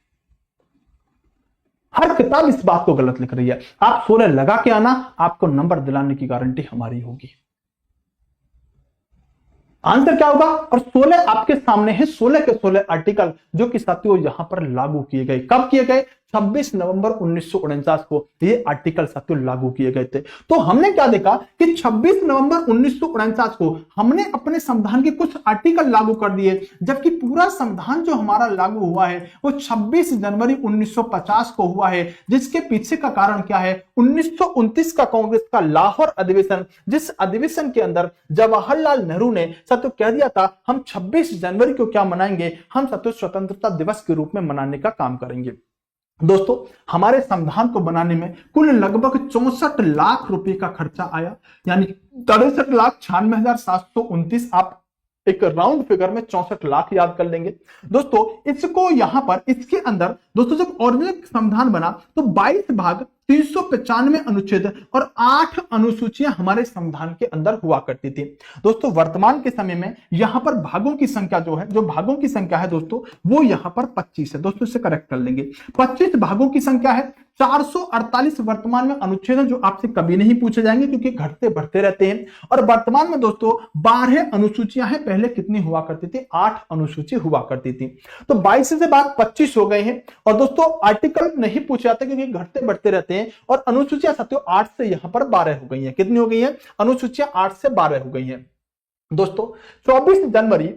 हर किताब इस बात को गलत लिख रही है। आप 16 लगा के आना, आपको नंबर दिलाने की गारंटी हमारी होगी। आंसर क्या होगा? और 16 आपके सामने है, 16 के 16 आर्टिकल जो कि साथियों यहां पर लागू किए गए। कब किए गए? 26 नवंबर 1949 को ये आर्टिकल साथियों लागू किए गए थे। तो हमने क्या देखा कि 26 नवंबर 1949 को हमने अपने संविधान के कुछ आर्टिकल लागू कर दिए, जबकि पूरा संविधान जो हमारा लागू हुआ है वो 26 जनवरी 1950 को हुआ है। जिसके पीछे का कारण क्या है? 1929 का कांग्रेस का लाहौर अधिवेशन, जिस अधिवेशन के अंदर जवाहरलाल नेहरू ने साथियों कह दिया था हम 26 जनवरी को क्या मनाएंगे, हम साथियों स्वतंत्रता दिवस के रूप में मनाने का काम करेंगे। दोस्तों हमारे संविधान को बनाने में कुल लगभग 64 लाख रुपए का खर्चा आया, यानी 63,96,729। आप एक राउंड फिगर में 64 लाख याद कर लेंगे। दोस्तों इसको यहां पर, इसके अंदर दोस्तों जब ओरिजिनल संविधान बना तो 22 भाग, 395 अनुच्छेद और 8 अनुसूचियां हमारे संविधान के अंदर हुआ करती थी। दोस्तों वर्तमान के समय में यहां पर भागों की संख्या जो है, जो भागों की संख्या है दोस्तों, वो यहां पर 25 है। दोस्तों इसे करेक्ट कर लेंगे, 25 भागों की संख्या है। 448 वर्तमान में अनुच्छेद हैं जो आपसे कभी नहीं पूछे जाएंगे क्योंकि घटते बढ़ते रहते हैं। और वर्तमान में दोस्तों 12 अनुसूचियां हैं, पहले कितनी हुआ करती थी? 8 अनुसूची हुआ करती थी। तो 22 से बाद 25 हो गए हैं। और दोस्तों आर्टिकल नहीं पूछे जाते क्योंकि घटते बढ़ते रहते हैं। और अनुसूचियां साथियों 8 से यहां पर 12 हो गई हैं। कितनी हो गई है? अनुसूचियां 8 से 12 हो गई हैं। दोस्तों 24 जनवरी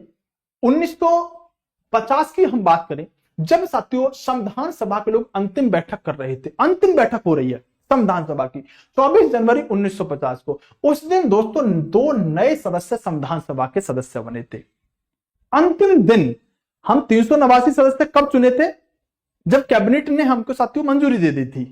1950 की हम बात करें, जब साथियों संविधान सभा के लोग अंतिम बैठक कर रहे थे, अंतिम बैठक हो रही है संविधान सभा की 24 जनवरी 1950 को, उस दिन दोस्तों 2 नए सदस्य संविधान सभा के सदस्य बने थे। अंतिम दिन हम 389 सदस्य कब चुने थे? जब कैबिनेट ने हमको साथियों मंजूरी दे दी थी।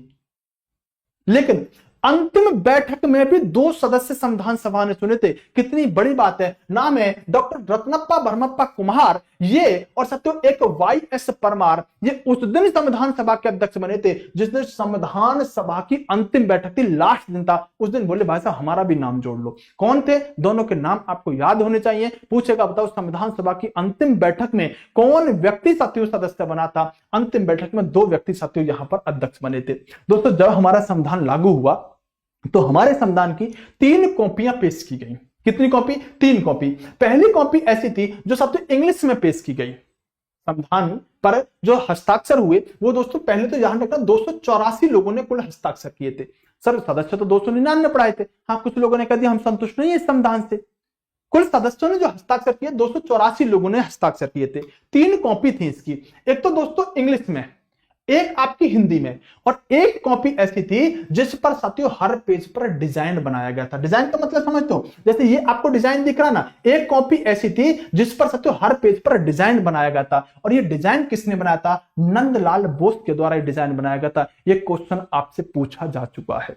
लेकिन अंतिम बैठक में भी 2 सदस्य संविधान सभा ने चुने थे। कितनी बड़ी बात है। नाम है डॉक्टर रत्नप्पा भरमप्पा कुम्हार, ये और साथियों एक वाई.एस. परमार, ये उस दिन संविधान सभा के अध्यक्ष बने थे जिस दिन संविधान सभा की अंतिम बैठक थी, लास्ट दिन था। उस दिन बोले भाई साहब हमारा भी नाम जोड़ लो। कौन थे? दोनों के नाम आपको याद होने चाहिए। पूछेगा बताओ संविधान सभा की अंतिम बैठक में कौन व्यक्ति साथियों सदस्य बना था? अंतिम बैठक में 2 व्यक्ति साथियों यहां पर अध्यक्ष बने थे। दोस्तों जब हमारा संविधान लागू हुआ तो हमारे संविधान की 3 कॉपियां पेश की गई। कितनी कॉपी? 3 कॉपी। पहली कॉपी ऐसी थी जो साथियों इंग्लिश में पेश की गई। संविधान पर जो हस्ताक्षर हुए वो दोस्तों पहले तो ध्यान रखना 284 लोगों ने कुल हस्ताक्षर किए थे। सर सदस्य तो 299 पढ़ाए थे। हाँ, कुछ लोगों ने कह दिया हम संतुष्ट नहीं है इस संविधान से। कुल सदस्यों ने जो हस्ताक्षर किए 284 लोगों ने हस्ताक्षर किए थे। 3 कॉपी थी इसकी। एक तो दोस्तों इंग्लिश में, एक आपकी हिंदी में, और एक कॉपी ऐसी थी जिस पर साथियों हर पेज पर डिजाइन बनाया गया था। डिजाइन का मतलब समझते हो? जैसे ये आपको डिजाइन दिख रहा ना, एक कॉपी ऐसी थी जिस पर साथियों हर पेज पर डिजाइन बनाया गया था। और ये डिजाइन किसने बनाया था? नंदलाल बोस के द्वारा ये डिजाइन बनाया गया था। ये क्वेश्चन आपसे पूछा जा चुका है।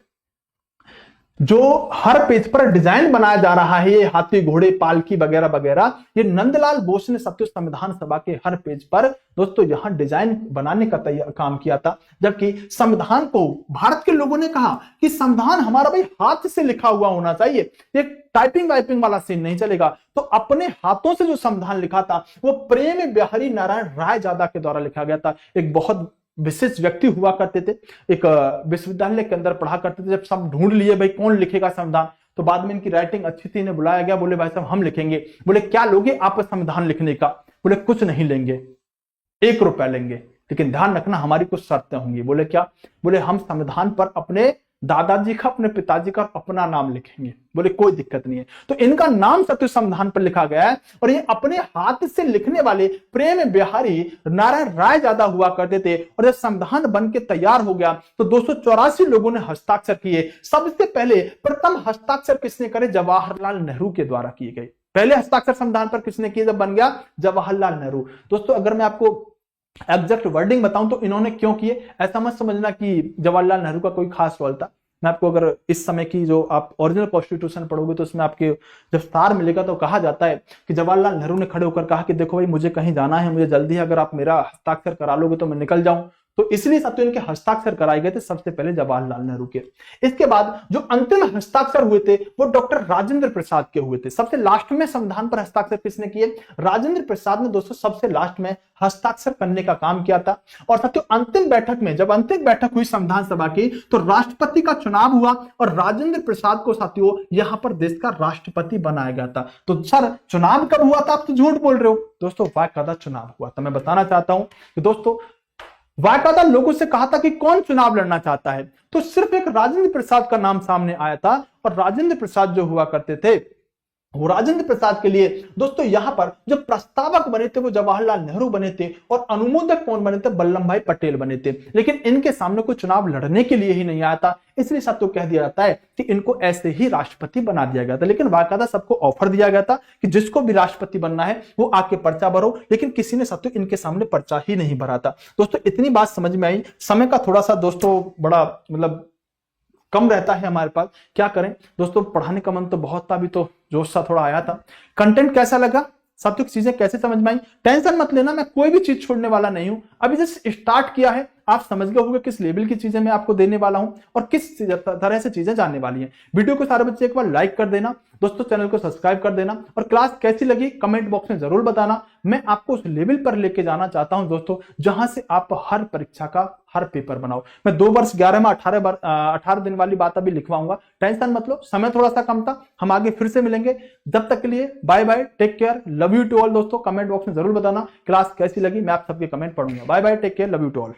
जो हर पेज पर डिजाइन बनाया जा रहा है, ये हाथी घोड़े पालकी वगैरह वगैरह, ये नंदलाल बोस ने साथियों संविधान सभा के हर पेज पर दोस्तों यहां डिजाइन बनाने का काम किया था। जबकि संविधान को भारत के लोगों ने कहा कि संविधान हमारा भाई हाथ से लिखा हुआ होना चाहिए, एक टाइपिंग वाइपिंग वाला सीन नहीं चलेगा। तो अपने हाथों से जो संविधान लिखा था वो प्रेम बिहारी नारायण रायजादा के द्वारा लिखा गया था। एक बहुत विशेष व्यक्ति हुआ करते थे, एक विश्वविद्यालय के अंदर पढ़ा करते थे। जब सब ढूंढ लिए भाई कौन लिखेगा संविधान, तो बाद में इनकी राइटिंग अच्छी थी, इन्हें बुलाया गया। बोले भाई साहब हम लिखेंगे। बोले क्या लोगे आप संविधान लिखने का? बोले कुछ नहीं लेंगे, 1 रुपया लेंगे, लेकिन ध्यान रखना हमारी कुछ शर्तें होंगी। बोले क्या? बोले हम संविधान पर अपने दादाजी का, अपने पिताजी का, अपना नाम लिखेंगे। बोले कोई दिक्कत नहीं है। तो इनका नाम सत्य संविधान पर लिखा गया है। और ये अपने हाथ से लिखने वाले प्रेम बिहारी नारायण रायजादा हुआ करते थे। और जब संविधान बन के तैयार हो गया तो 284 लोगों ने हस्ताक्षर किए। सबसे पहले प्रथम हस्ताक्षर किसने करे? जवाहरलाल नेहरू के द्वारा किए गए। पहले हस्ताक्षर संविधान पर किसने किए जब बन गया? जवाहरलाल नेहरू। दोस्तों अगर मैं आपको एग्जैक्ट वर्डिंग बताऊं तो इन्होंने क्यों किए, ऐसा मत समझना कि जवाहरलाल नेहरू का कोई खास रोल था। मैं आपको अगर इस समय की जो आप ओरिजिनल कॉन्स्टिट्यूशन पढ़ोगे तो उसमें आपके जब सार मिलेगा तो कहा जाता है कि जवाहरलाल नेहरू ने खड़े होकर कहा कि देखो भाई मुझे कहीं जाना है, मुझे जल्दी है, अगर आप मेरा हस्ताक्षर करा लोगे तो मैं निकल जाऊं। तो इसलिए साथियों इनके हस्ताक्षर कराए गए थे सबसे पहले जवाहरलाल नेहरू के। इसके बाद जो अंतिम हस्ताक्षर हुए थे वो डॉक्टर राजेंद्र प्रसाद के हुए थे। सबसे लास्ट में संविधान पर हस्ताक्षर किसने किए? राजेंद्र प्रसाद ने दोस्तों सबसे लास्ट में हस्ताक्षर करने का काम किया था। और साथियों अंतिम बैठक में, जब अंतिम बैठक हुई संविधान सभा की, तो राष्ट्रपति का चुनाव हुआ और राजेंद्र प्रसाद को साथियों यहां पर देश का राष्ट्रपति बनाया गया था। तो सर चुनाव कब हुआ था? आप तो झूठ बोल रहे हो। दोस्तों बाकायदा चुनाव हुआ था। मैं बताना चाहता हूं कि दोस्तों बाकायदा लोगों से कहा था कि कौन चुनाव लड़ना चाहता है, तो सिर्फ एक राजेंद्र प्रसाद का नाम सामने आया था। और राजेंद्र प्रसाद जो हुआ करते थे वो राजेंद्र प्रसाद के लिए दोस्तों यहां पर जो प्रस्तावक बने थे वो जवाहरलाल नेहरू बने थे। और अनुमोदक कौन बने थे? वल्लभ भाई पटेल बने थे। लेकिन इनके सामने कोई चुनाव लड़ने के लिए ही नहीं आया था, इसलिए साथियों कह दिया जाता है कि इनको ऐसे ही राष्ट्रपति बना दिया गया था। लेकिन बाकायदा सबको ऑफर दिया गया था कि जिसको भी राष्ट्रपति बनना है वो आके पर्चा भरो, लेकिन किसी ने साथियों इनके सामने पर्चा ही नहीं भरा था। दोस्तों इतनी बात समझ में आई। समय का थोड़ा सा दोस्तों बड़ा मतलब कम रहता है हमारे पास, क्या करें दोस्तों, पढ़ाने का मन तो बहुत था, अभी तो जोश सा थोड़ा आया था। कंटेंट कैसा लगा साथियों, चीजें कैसे समझ में आई? टेंशन मत लेना, मैं कोई भी चीज छोड़ने वाला नहीं हूं। अभी जस्ट स्टार्ट किया है, आप समझ गए होंगे किस लेवल की चीजें मैं आपको देने वाला हूं और किस तरह से चीजें जानने वाली हैं। वीडियो को सारे बच्चे एक बार लाइक कर देना दोस्तों, चैनल को सब्सक्राइब कर देना और क्लास कैसी लगी कमेंट बॉक्स में जरूर बताना। मैं आपको उस लेवल पर लेके जाना चाहता हूं दोस्तों जहां से आप हर परीक्षा का हर पेपर बनाओ। मैं 2 वर्ष 11 में 18 दिन वाली बात अभी लिखवाऊंगा, टेंशन मत लो, समय थोड़ा सा कम था। हम आगे फिर से मिलेंगे, जब तक के लिए bye bye, take care, love you to all दोस्तों। कमेंट बॉक्स में जरूर बताना क्लास कैसी लगी, मैं आप सबके कमेंट पढ़ूंगा। Bye bye, take care, love you to all.